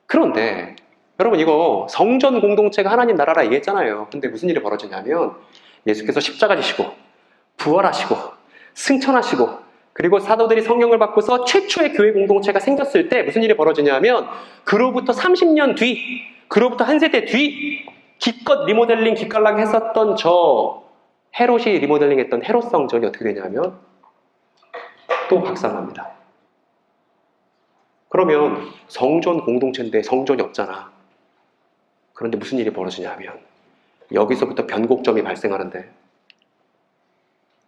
그런데 여러분 이거 성전 공동체가 하나님 나라라 얘기했잖아요. 근데 무슨 일이 벌어지냐면 예수께서 십자가 지시고 부활하시고 승천하시고 그리고 사도들이 성령을 받고서 최초의 교회 공동체가 생겼을 때 무슨 일이 벌어지냐면 그로부터 30년 뒤, 그로부터 한 세대 뒤 기껏 리모델링 기깔나게 했었던 저 헤롯이 리모델링했던 헤롯 성전이 어떻게 되냐면 또 박살납니다. 그러면 성전 공동체인데 성전이 없잖아. 그런데 무슨 일이 벌어지냐면 여기서부터 변곡점이 발생하는데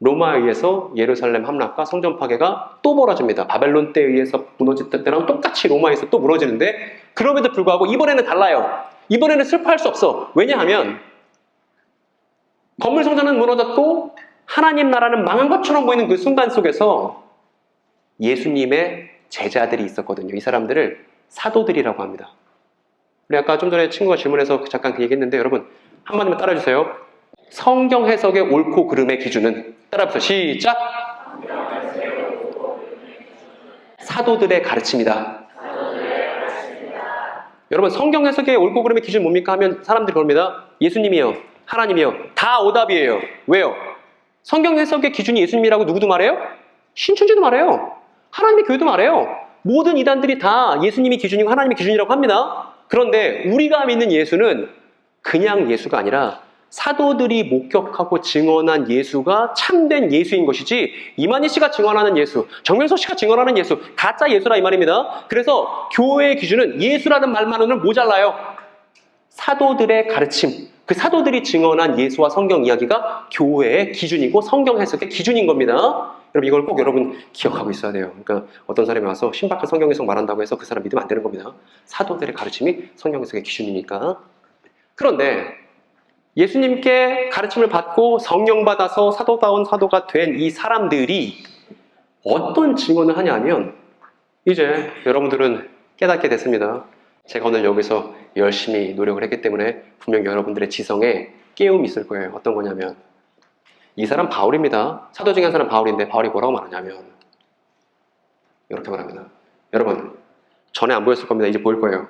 로마에 의해서 예루살렘 함락과 성전 파괴가 또 벌어집니다. 바벨론 때에 의해서 무너졌던 때랑 똑같이 로마에서 또 무너지는데 그럼에도 불구하고 이번에는 달라요. 이번에는 슬퍼할 수 없어. 왜냐하면 건물 성전은 무너졌고 하나님 나라는 망한 것처럼 보이는 그 순간 속에서 예수님의 제자들이 있었거든요. 이 사람들을 사도들이라고 합니다. 우리 아까 좀 전에 친구가 질문해서 잠깐 그 얘기했는데 여러분 한마디만 따라해주세요. 성경 해석의 옳고 그름의 기준은 따라해보세요. 시작! 사도들의 가르침이다. 여러분 성경 해석의 옳고 그름의 기준 뭡니까 하면 사람들이 그럽니다. 예수님이요. 하나님이요. 다 오답이에요. 왜요? 성경 해석의 기준이 예수님이라고 누구도 말해요? 신천지도 말해요. 하나님의 교회도 말해요. 모든 이단들이 다 예수님이 기준이고 하나님의 기준이라고 합니다. 그런데 우리가 믿는 예수는 그냥 예수가 아니라 사도들이 목격하고 증언한 예수가 참된 예수인 것이지 이만희 씨가 증언하는 예수, 정명석 씨가 증언하는 예수, 가짜 예수라 이 말입니다. 그래서 교회의 기준은 예수라는 말만으로는 모자라요. 사도들의 가르침, 그 사도들이 증언한 예수와 성경 이야기가 교회의 기준이고 성경 해석의 기준인 겁니다. 여러분 이걸 꼭 여러분 기억하고 있어야 돼요. 그러니까 어떤 사람이 와서 신박한 성경 해석 말한다고 해서 그 사람 믿으면 안 되는 겁니다. 사도들의 가르침이 성경 해석의 기준이니까. 그런데 예수님께 가르침을 받고 성령 받아서 사도다운 사도가 된 이 사람들이 어떤 증언을 하냐면 이제 여러분들은 깨닫게 됐습니다. 제가 오늘 여기서 열심히 노력을 했기 때문에 분명히 여러분들의 지성에 깨움이 있을 거예요. 어떤 거냐면 이 사람 바울입니다. 사도 중에 한 사람 바울인데 바울이 뭐라고 말하냐면 이렇게 말합니다. 여러분 전에 안 보였을 겁니다. 이제 보일 거예요.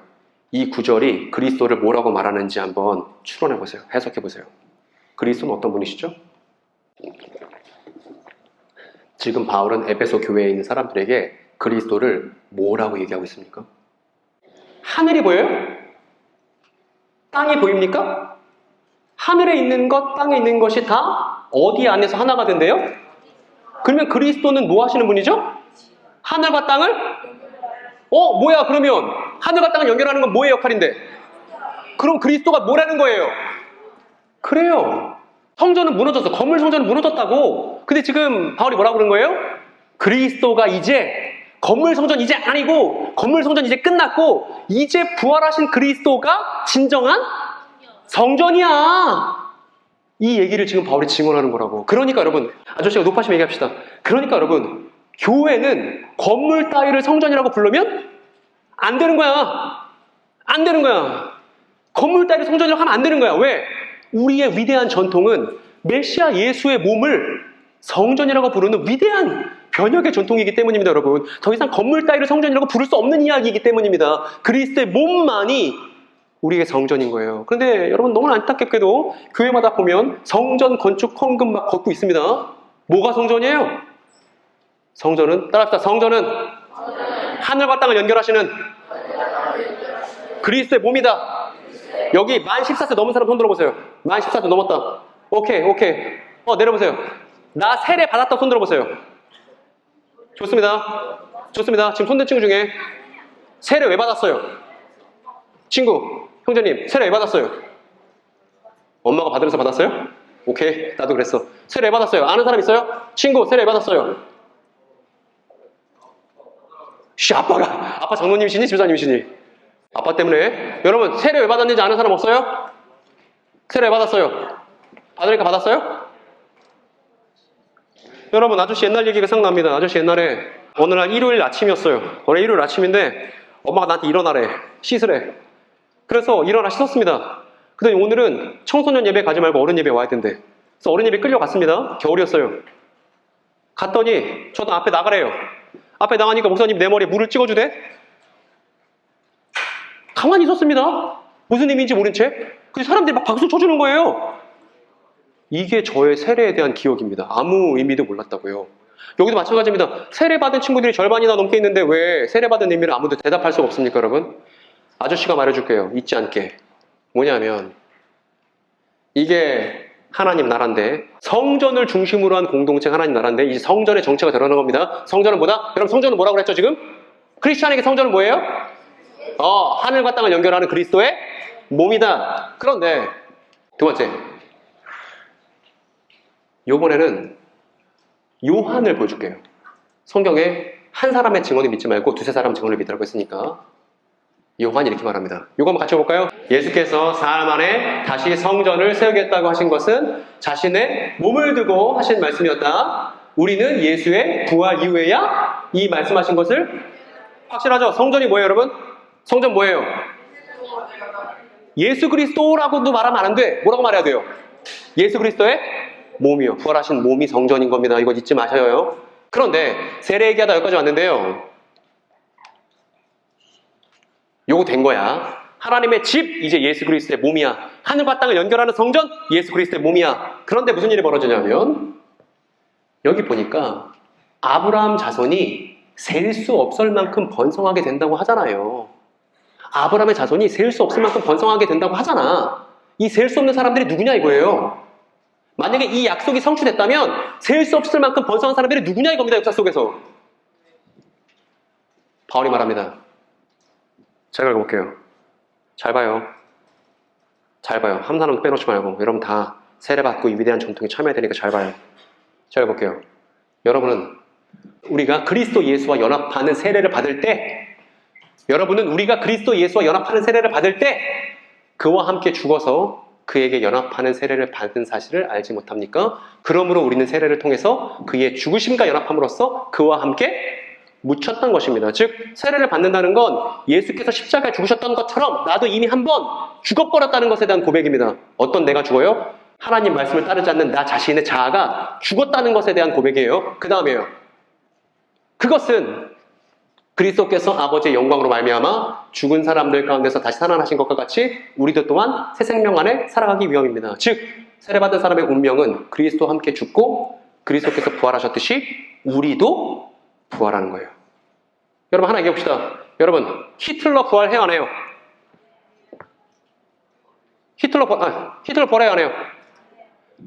이 구절이 그리스도를 뭐라고 말하는지 한번 추론해 보세요. 해석해 보세요. 그리스도는 어떤 분이시죠? 지금 바울은 에베소 교회에 있는 사람들에게 그리스도를 뭐라고 얘기하고 있습니까? 하늘이 보여요? 땅이 보입니까? 하늘에 있는 것, 땅에 있는 것이 다 어디 안에서 하나가 된대요? 그러면 그리스도는 뭐 하시는 분이죠? 하늘과 땅을? 뭐야 그러면 하늘과 땅을 연결하는 건 뭐의 역할인데? 그럼 그리스도가 뭐라는 거예요? 그래요. 성전은 무너졌어. 건물 성전은 무너졌다고. 근데 지금 바울이 뭐라고 그런 거예요? 그리스도가 이제 건물 성전 이제 아니고 건물 성전 이제 끝났고 이제 부활하신 그리스도가 진정한 성전이야. 이 얘기를 지금 바울이 증언하는 거라고. 그러니까 여러분 아저씨가 높아지면 얘기합시다. 그러니까 여러분 교회는 건물 따위를 성전이라고 부르면 안 되는 거야. 안 되는 거야. 건물 따위를 성전이라고 하면 안 되는 거야. 왜? 우리의 위대한 전통은 메시아 예수의 몸을 성전이라고 부르는 위대한 변혁의 전통이기 때문입니다, 여러분. 더 이상 건물 따위를 성전이라고 부를 수 없는 이야기이기 때문입니다. 그리스도의 몸만이 우리의 성전인 거예요. 그런데 여러분 너무 안타깝게도 교회마다 보면 성전 건축 헌금 막 걷고 있습니다. 뭐가 성전이에요? 성전은 따라합시다. 성전은 하늘과 땅을 연결하시는 그리스도의 몸이다. 여기 만 14세 넘은 사람 손 들어보세요. 만 14세 넘었다. 오케이. 내려보세요. 나 세례 받았다 손 들어보세요. 좋습니다. 지금 손든 친구 중에 세례 왜 받았어요? 친구, 형제님, 세례 왜 받았어요? 엄마가 받으면서 받았어요? 오케이, 나도 그랬어. 세례 왜 받았어요? 아는 사람 있어요? 친구, 세례 왜 받았어요? 아빠 장로님이시니? 집사님이시니? 아빠 때문에? 여러분, 세례 왜 받았는지 아는 사람 없어요? 세례 왜 받았어요? 받으니까 받았어요? 여러분, 아저씨 옛날 얘기가 생각납니다. 아저씨 옛날에 어느 날 일요일 아침이었어요. 어느 일요일 아침인데 엄마가 나한테 일어나래. 씻으래. 그래서 일어나 씻었습니다. 근데 오늘은 청소년 예배 가지 말고 어른 예배 와야 된대. 그래서 어른 예배 끌려갔습니다. 겨울이었어요. 갔더니 저도 앞에 나가래요. 앞에 나가니까 목사님 내 머리에 물을 찍어주대. 가만히 있었습니다. 무슨 의미인지 모른 채. 근데 사람들이 막 박수 쳐주는 거예요. 이게 저의 세례에 대한 기억입니다. 아무 의미도 몰랐다고요. 여기도 마찬가지입니다. 세례 받은 친구들이 절반이나 넘게 있는데 왜 세례 받은 의미를 아무도 대답할 수가 없습니까, 여러분? 아저씨가 말해줄게요. 잊지 않게. 뭐냐면 이게 하나님 나라인데 성전을 중심으로 한 공동체가 하나님 나라인데 이 성전의 정체가 드러나는 겁니다. 성전은 뭐다? 여러분 성전은 뭐라고 그랬죠 지금? 크리스찬에게 성전은 뭐예요? 하늘과 땅을 연결하는 그리스도의 몸이다. 그런데 두 번째, 요번에는 요한을 보여줄게요. 성경에 한 사람의 증언을 믿지 말고 두세 사람 증언을 믿으라고 했으니까 요한이 이렇게 말합니다. 요거 한번 같이 볼까요? 예수께서 사흘 만에 다시 성전을 세우겠다고 하신 것은 자신의 몸을 두고 하신 말씀이었다. 우리는 예수의 부활 이후에야 이 말씀하신 것을 확실하죠? 성전이 뭐예요, 여러분? 성전 뭐예요? 예수 그리스도라고도 말하면 안 돼. 뭐라고 말해야 돼요? 예수 그리스도의 몸이요. 부활하신 몸이 성전인 겁니다. 이거 잊지 마셔요. 그런데 세례 얘기하다 여기까지 왔는데요. 요거 된 거야. 하나님의 집, 이제 예수 그리스도의 몸이야. 하늘과 땅을 연결하는 성전, 예수 그리스도의 몸이야. 그런데 무슨 일이 벌어지냐면 여기 보니까 아브라함 자손이 셀 수 없을 만큼 번성하게 된다고 하잖아요. 아브라함의 자손이 셀 수 없을 만큼 번성하게 된다고 하잖아. 이 셀 수 없는 사람들이 누구냐 이거예요. 만약에 이 약속이 성취됐다면 셀 수 없을 만큼 번성한 사람들이 누구냐 이겁니다. 역사 속에서. 바울이 말합니다. 잘 읽어볼게요. 잘 봐요. 잘 봐요. 한 사람도 빼놓지 말고. 여러분 다 세례받고 이 위대한 전통에 참여해야 되니까 잘 봐요. 잘 볼게요. 여러분은 우리가 그리스도 예수와 연합하는 세례를 받을 때, 여러분은 우리가 그리스도 예수와 연합하는 세례를 받을 때 그와 함께 죽어서 그에게 연합하는 세례를 받은 사실을 알지 못합니까? 그러므로 우리는 세례를 통해서 그의 죽으심과 연합함으로써 그와 함께 묻혔던 것입니다. 즉 세례를 받는다는 건 예수께서 십자가에 죽으셨던 것처럼 나도 이미 한번 죽어버렸다는 것에 대한 고백입니다. 어떤 내가 죽어요? 하나님 말씀을 따르지 않는 나 자신의 자아가 죽었다는 것에 대한 고백이에요. 그 다음에요. 그것은 그리스도께서 아버지의 영광으로 말미암아 죽은 사람들 가운데서 다시 살아나신 것과 같이 우리도 또한 새 생명 안에 살아가기 위함입니다. 즉 세례받은 사람의 운명은 그리스도와 함께 죽고 그리스도께서 부활하셨듯이 우리도 부활하는 거예요. 여러분 하나 얘기해봅시다. 여러분 히틀러 부활해요 안 해요? 히틀러 부활해요 안 해요?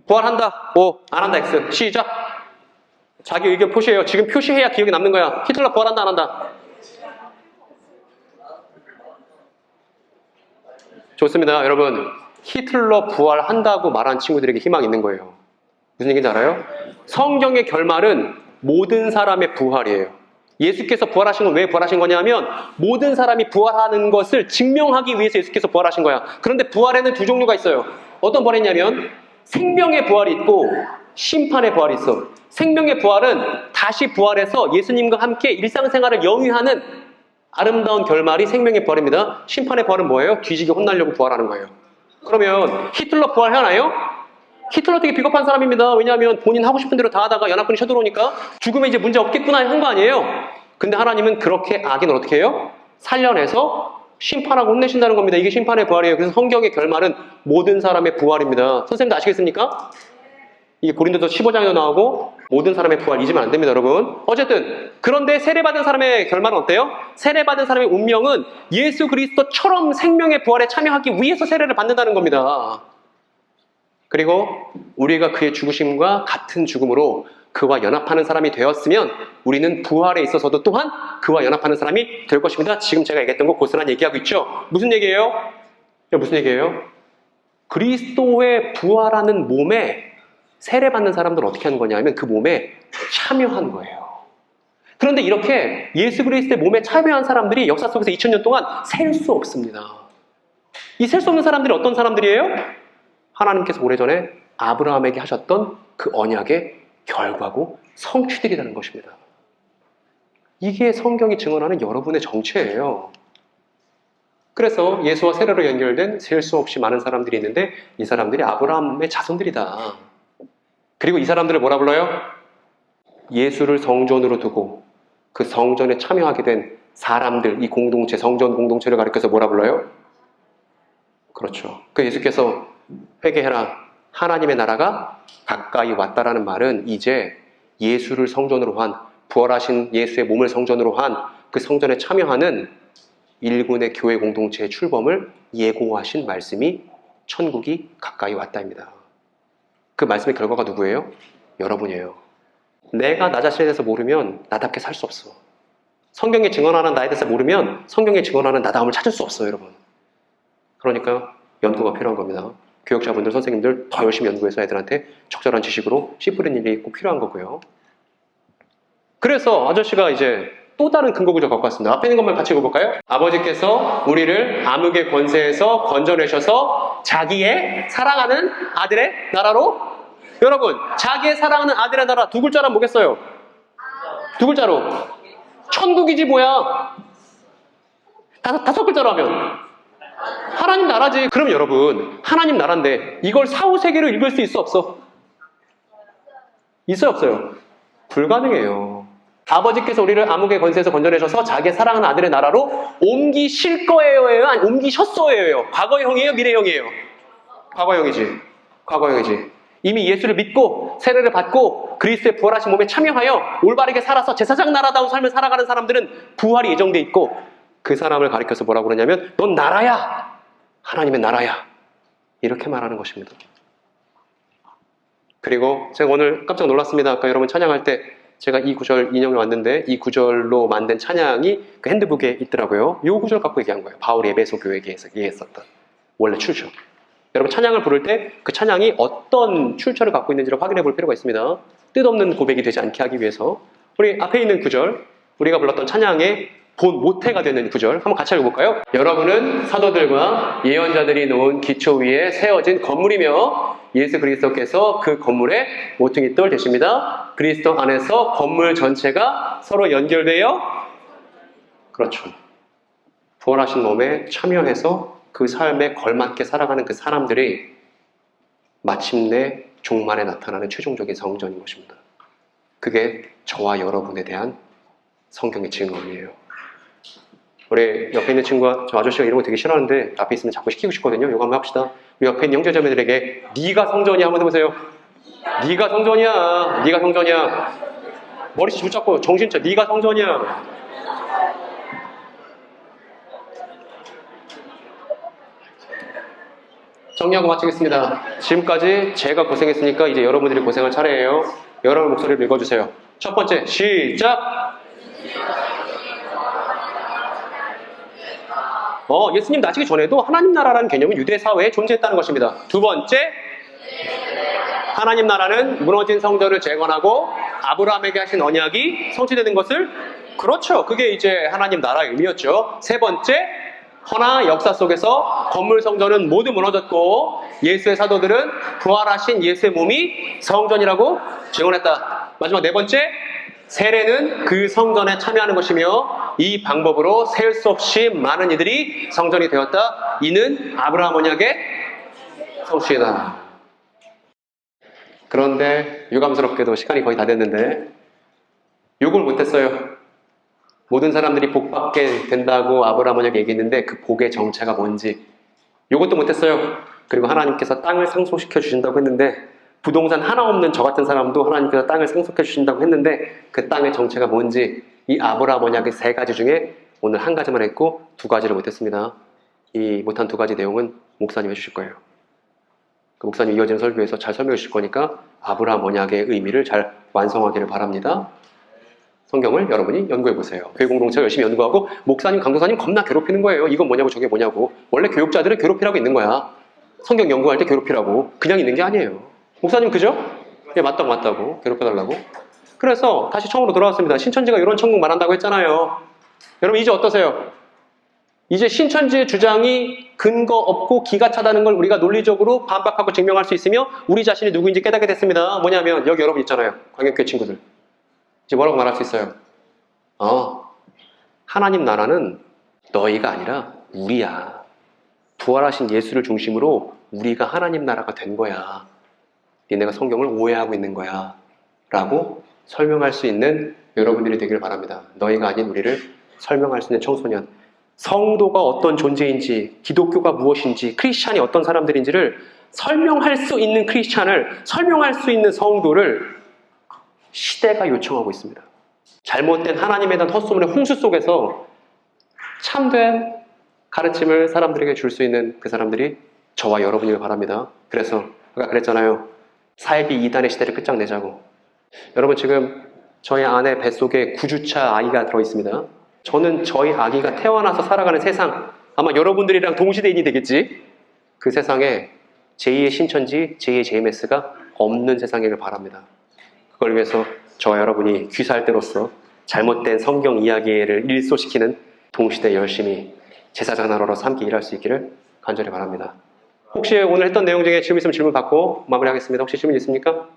부활한다. O 안 한다. X. 시작. 자기 의견 표시해요. 지금 표시해야 기억이 남는 거야. 히틀러 부활한다 안 한다? 좋습니다. 여러분 히틀러 부활한다고 말한 친구들에게 희망이 있는 거예요. 무슨 얘기인지 알아요? 성경의 결말은 모든 사람의 부활이에요. 예수께서 부활하신 건 왜 부활하신 거냐면 모든 사람이 부활하는 것을 증명하기 위해서 예수께서 부활하신 거야. 그런데 부활에는 두 종류가 있어요. 어떤 부활이냐면 생명의 부활이 있고 심판의 부활이 있어. 생명의 부활은 다시 부활해서 예수님과 함께 일상생활을 영위하는 아름다운 결말이 생명의 부활입니다. 심판의 부활은 뭐예요? 뒤지게 혼나려고 부활하는 거예요. 그러면 히틀러 부활하나요? 히틀러 되게 비겁한 사람입니다. 왜냐하면 본인 하고 싶은 대로 다 하다가 연합군이 쳐들어오니까 죽으면 이제 문제 없겠구나 한 거 아니에요? 근데 하나님은 그렇게 악인을 어떻게 해요? 살려내서 심판하고 혼내신다는 겁니다. 이게 심판의 부활이에요. 그래서 성경의 결말은 모든 사람의 부활입니다. 선생님도 아시겠습니까? 이게 고린도서 15장에도 나오고 모든 사람의 부활 잊으면 안 됩니다, 여러분. 어쨌든 그런데 세례받은 사람의 결말은 어때요? 세례받은 사람의 운명은 예수 그리스도처럼 생명의 부활에 참여하기 위해서 세례를 받는다는 겁니다. 그리고 우리가 그의 죽으심과 같은 죽음으로 그와 연합하는 사람이 되었으면 우리는 부활에 있어서도 또한 그와 연합하는 사람이 될 것입니다. 지금 제가 얘기했던 거 고스란히 얘기하고 있죠. 무슨 얘기예요? 무슨 얘기예요? 그리스도의 부활하는 몸에 세례받는 사람들은 어떻게 하는 거냐면 그 몸에 참여한 거예요. 그런데 이렇게 예수 그리스도의 몸에 참여한 사람들이 역사 속에서 2000년 동안 셀 수 없습니다. 이 셀 수 없는 사람들이 어떤 사람들이에요? 하나님께서 오래전에 아브라함에게 하셨던 그 언약의 결과고 성취들이라는 것입니다. 이게 성경이 증언하는 여러분의 정체예요. 그래서 예수와 세례로 연결된 셀 수 없이 많은 사람들이 있는데 이 사람들이 아브라함의 자손들이다. 그리고 이 사람들을 뭐라 불러요? 예수를 성전으로 두고 그 성전에 참여하게 된 사람들, 이 공동체, 성전 공동체를 가리켜서 뭐라 불러요? 그렇죠. 그 예수께서 회개해라. 하나님의 나라가 가까이 왔다라는 말은 이제 예수를 성전으로 한, 부활하신 예수의 몸을 성전으로 한 그 성전에 참여하는 일군의 교회 공동체의 출범을 예고하신 말씀이 천국이 가까이 왔다입니다. 그 말씀의 결과가 누구예요? 여러분이에요. 내가 나 자신에 대해서 모르면 나답게 살 수 없어. 성경에 증언하는 나에 대해서 모르면 성경에 증언하는 나다움을 찾을 수 없어요, 여러분. 그러니까 연구가 필요한 겁니다. 교육자분들, 선생님들 더 열심히 연구해서 애들한테 적절한 지식으로 씨 뿌리는 일이 꼭 필요한 거고요. 그래서 아저씨가 이제 또 다른 근거 구절 갖고 왔습니다. 앞에 있는 것만 같이 읽어볼까요? 아버지께서 우리를 암흑의 권세에서 건져내셔서 자기의 사랑하는 아들의 나라로, 여러분 자기의 사랑하는 아들의 나라 두 글자란 뭐겠어요? 두 글자로 천국이지 뭐야. 다섯 글자로 하면 하나님 나라지. 그럼 여러분 하나님 나라인데 이걸 사후세계로 읽을 수 있어 없어? 있어요 없어요? 불가능해요. 아버지께서 우리를 암흑의 권세에서 건져내셔서 자기의 사랑하는 아들의 나라로 옮기실 거예요? 아니 옮기셨어요? 과거형이에요? 미래형이에요? 과거형이지. 과거형이지. 이미 예수를 믿고 세례를 받고 그리스도의 부활하신 몸에 참여하여 올바르게 살아서 제사장 나라다운 삶을 살아가는 사람들은 부활이 예정돼 있고, 그 사람을 가리켜서 뭐라고 그러냐면 넌 나라야. 하나님의 나라야. 이렇게 말하는 것입니다. 그리고 제가 오늘 깜짝 놀랐습니다. 아까 여러분 찬양할 때 제가 이 구절 인용해 왔는데 이 구절로 만든 찬양이 그 핸드북에 있더라고요. 이 구절 갖고 얘기한 거예요. 바울이 에베소 교회에서 얘기했었던 원래 출처. 여러분 찬양을 부를 때 그 찬양이 어떤 출처를 갖고 있는지를 확인해 볼 필요가 있습니다. 뜻없는 고백이 되지 않게 하기 위해서 우리 앞에 있는 구절, 우리가 불렀던 찬양의 본 모태가 되는 구절 한번 같이 읽어볼까요? 여러분은 사도들과 예언자들이 놓은 기초 위에 세워진 건물이며 예수 그리스도께서 그 건물의 모퉁이 돌 되십니다. 그리스도 안에서 건물 전체가 서로 연결되어 그렇죠. 부활하신 몸에 참여해서 그 삶에 걸맞게 살아가는 그 사람들이 마침내 종말에 나타나는 최종적인 성전인 것입니다. 그게 저와 여러분에 대한 성경의 증언이에요. 우리 옆에 있는 친구가 저 아저씨가 이런 거 되게 싫어하는데 앞에 있으면 자꾸 시키고 싶거든요. 이거 한번 합시다. 우리 옆에 있는 형제자매들에게 네가 성전이야 한번 해보세요. 네가 성전이야. 네가 성전이야. 머리씨 붙잡고 정신차. 네가 성전이야. 정리하고 마치겠습니다. 지금까지 제가 고생했으니까 이제 여러분들이 고생할 차례예요. 여러분 목소리를 읽어주세요. 첫 번째 시작. 예수님 나시기 전에도 하나님 나라라는 개념은 유대 사회에 존재했다는 것입니다. 두 번째, 하나님 나라는 무너진 성전을 재건하고 아브라함에게 하신 언약이 성취되는 것을 그렇죠. 그게 이제 하나님 나라의 의미였죠. 세 번째, 허나 역사 속에서 건물 성전은 모두 무너졌고 예수의 사도들은 부활하신 예수의 몸이 성전이라고 증언했다. 마지막 네 번째, 세례는 그 성전에 참여하는 것이며 이 방법으로 셀 수 없이 많은 이들이 성전이 되었다. 이는 아브라함 언약의 성취이다. 그런데 유감스럽게도 시간이 거의 다 됐는데 욕을 못했어요. 모든 사람들이 복 받게 된다고 아브라함 언약에 얘기했는데 그 복의 정체가 뭔지 이것도 못했어요. 그리고 하나님께서 땅을 상속시켜 주신다고 했는데 부동산 하나 없는 저 같은 사람도 하나님께서 땅을 상속해 주신다고 했는데 그 땅의 정체가 뭔지 이 아브라함 언약의 세 가지 중에 오늘 한 가지만 했고 두 가지를 못했습니다. 이 못한 두 가지 내용은 목사님 해주실 거예요. 그 목사님 이어지는 설교에서 잘 설명해 주실 거니까 아브라함 언약의 의미를 잘 완성하기를 바랍니다. 성경을 여러분이 연구해 보세요. 교회 공동체가 열심히 연구하고 목사님, 강도사님 겁나 괴롭히는 거예요. 이건 뭐냐고 저게 뭐냐고. 원래 교육자들은 괴롭히라고 있는 거야. 성경 연구할 때 괴롭히라고. 그냥 있는 게 아니에요. 목사님 그죠? 예, 맞다고 괴롭혀달라고. 그래서 다시 처음으로 돌아왔습니다. 신천지가 이런 천국 말한다고 했잖아요. 여러분 이제 어떠세요? 이제 신천지의 주장이 근거 없고 기가 차다는 걸 우리가 논리적으로 반박하고 증명할 수 있으며 우리 자신이 누구인지 깨닫게 됐습니다. 뭐냐면 여기 여러분 있잖아요. 광역교회 친구들. 이제 뭐라고 말할 수 있어요? 하나님 나라는 너희가 아니라 우리야. 부활하신 예수를 중심으로 우리가 하나님 나라가 된 거야. 니네가 성경을 오해하고 있는 거야. 라고 설명할 수 있는 여러분들이 되길 바랍니다. 너희가 아닌 우리를 설명할 수 있는 청소년. 성도가 어떤 존재인지, 기독교가 무엇인지, 크리스찬이 어떤 사람들인지를 설명할 수 있는 크리스찬을, 설명할 수 있는 성도를 시대가 요청하고 있습니다. 잘못된 하나님에 대한 헛소문의 홍수 속에서 참된 가르침을 사람들에게 줄 수 있는 그 사람들이 저와 여러분이길 바랍니다. 그래서 아까 그랬잖아요. 사이비 이단의 시대를 끝장내자고. 여러분 지금 저희 안에 뱃속에 9주차 아기가 들어있습니다. 저는 저희 아기가 태어나서 살아가는 세상, 아마 여러분들이랑 동시대인이 되겠지. 그 세상에 제2의 신천지, 제2의 JMS가 없는 세상이길 바랍니다. 그걸 위해서 저와 여러분이 귀사할 때로서 잘못된 성경 이야기를 일소시키는 동시대 열심히 제사장나로서 함께 일할 수 있기를 간절히 바랍니다. 혹시 오늘 했던 내용 중에 질문 있으면 질문 받고 마무리하겠습니다. 혹시 질문 있습니까?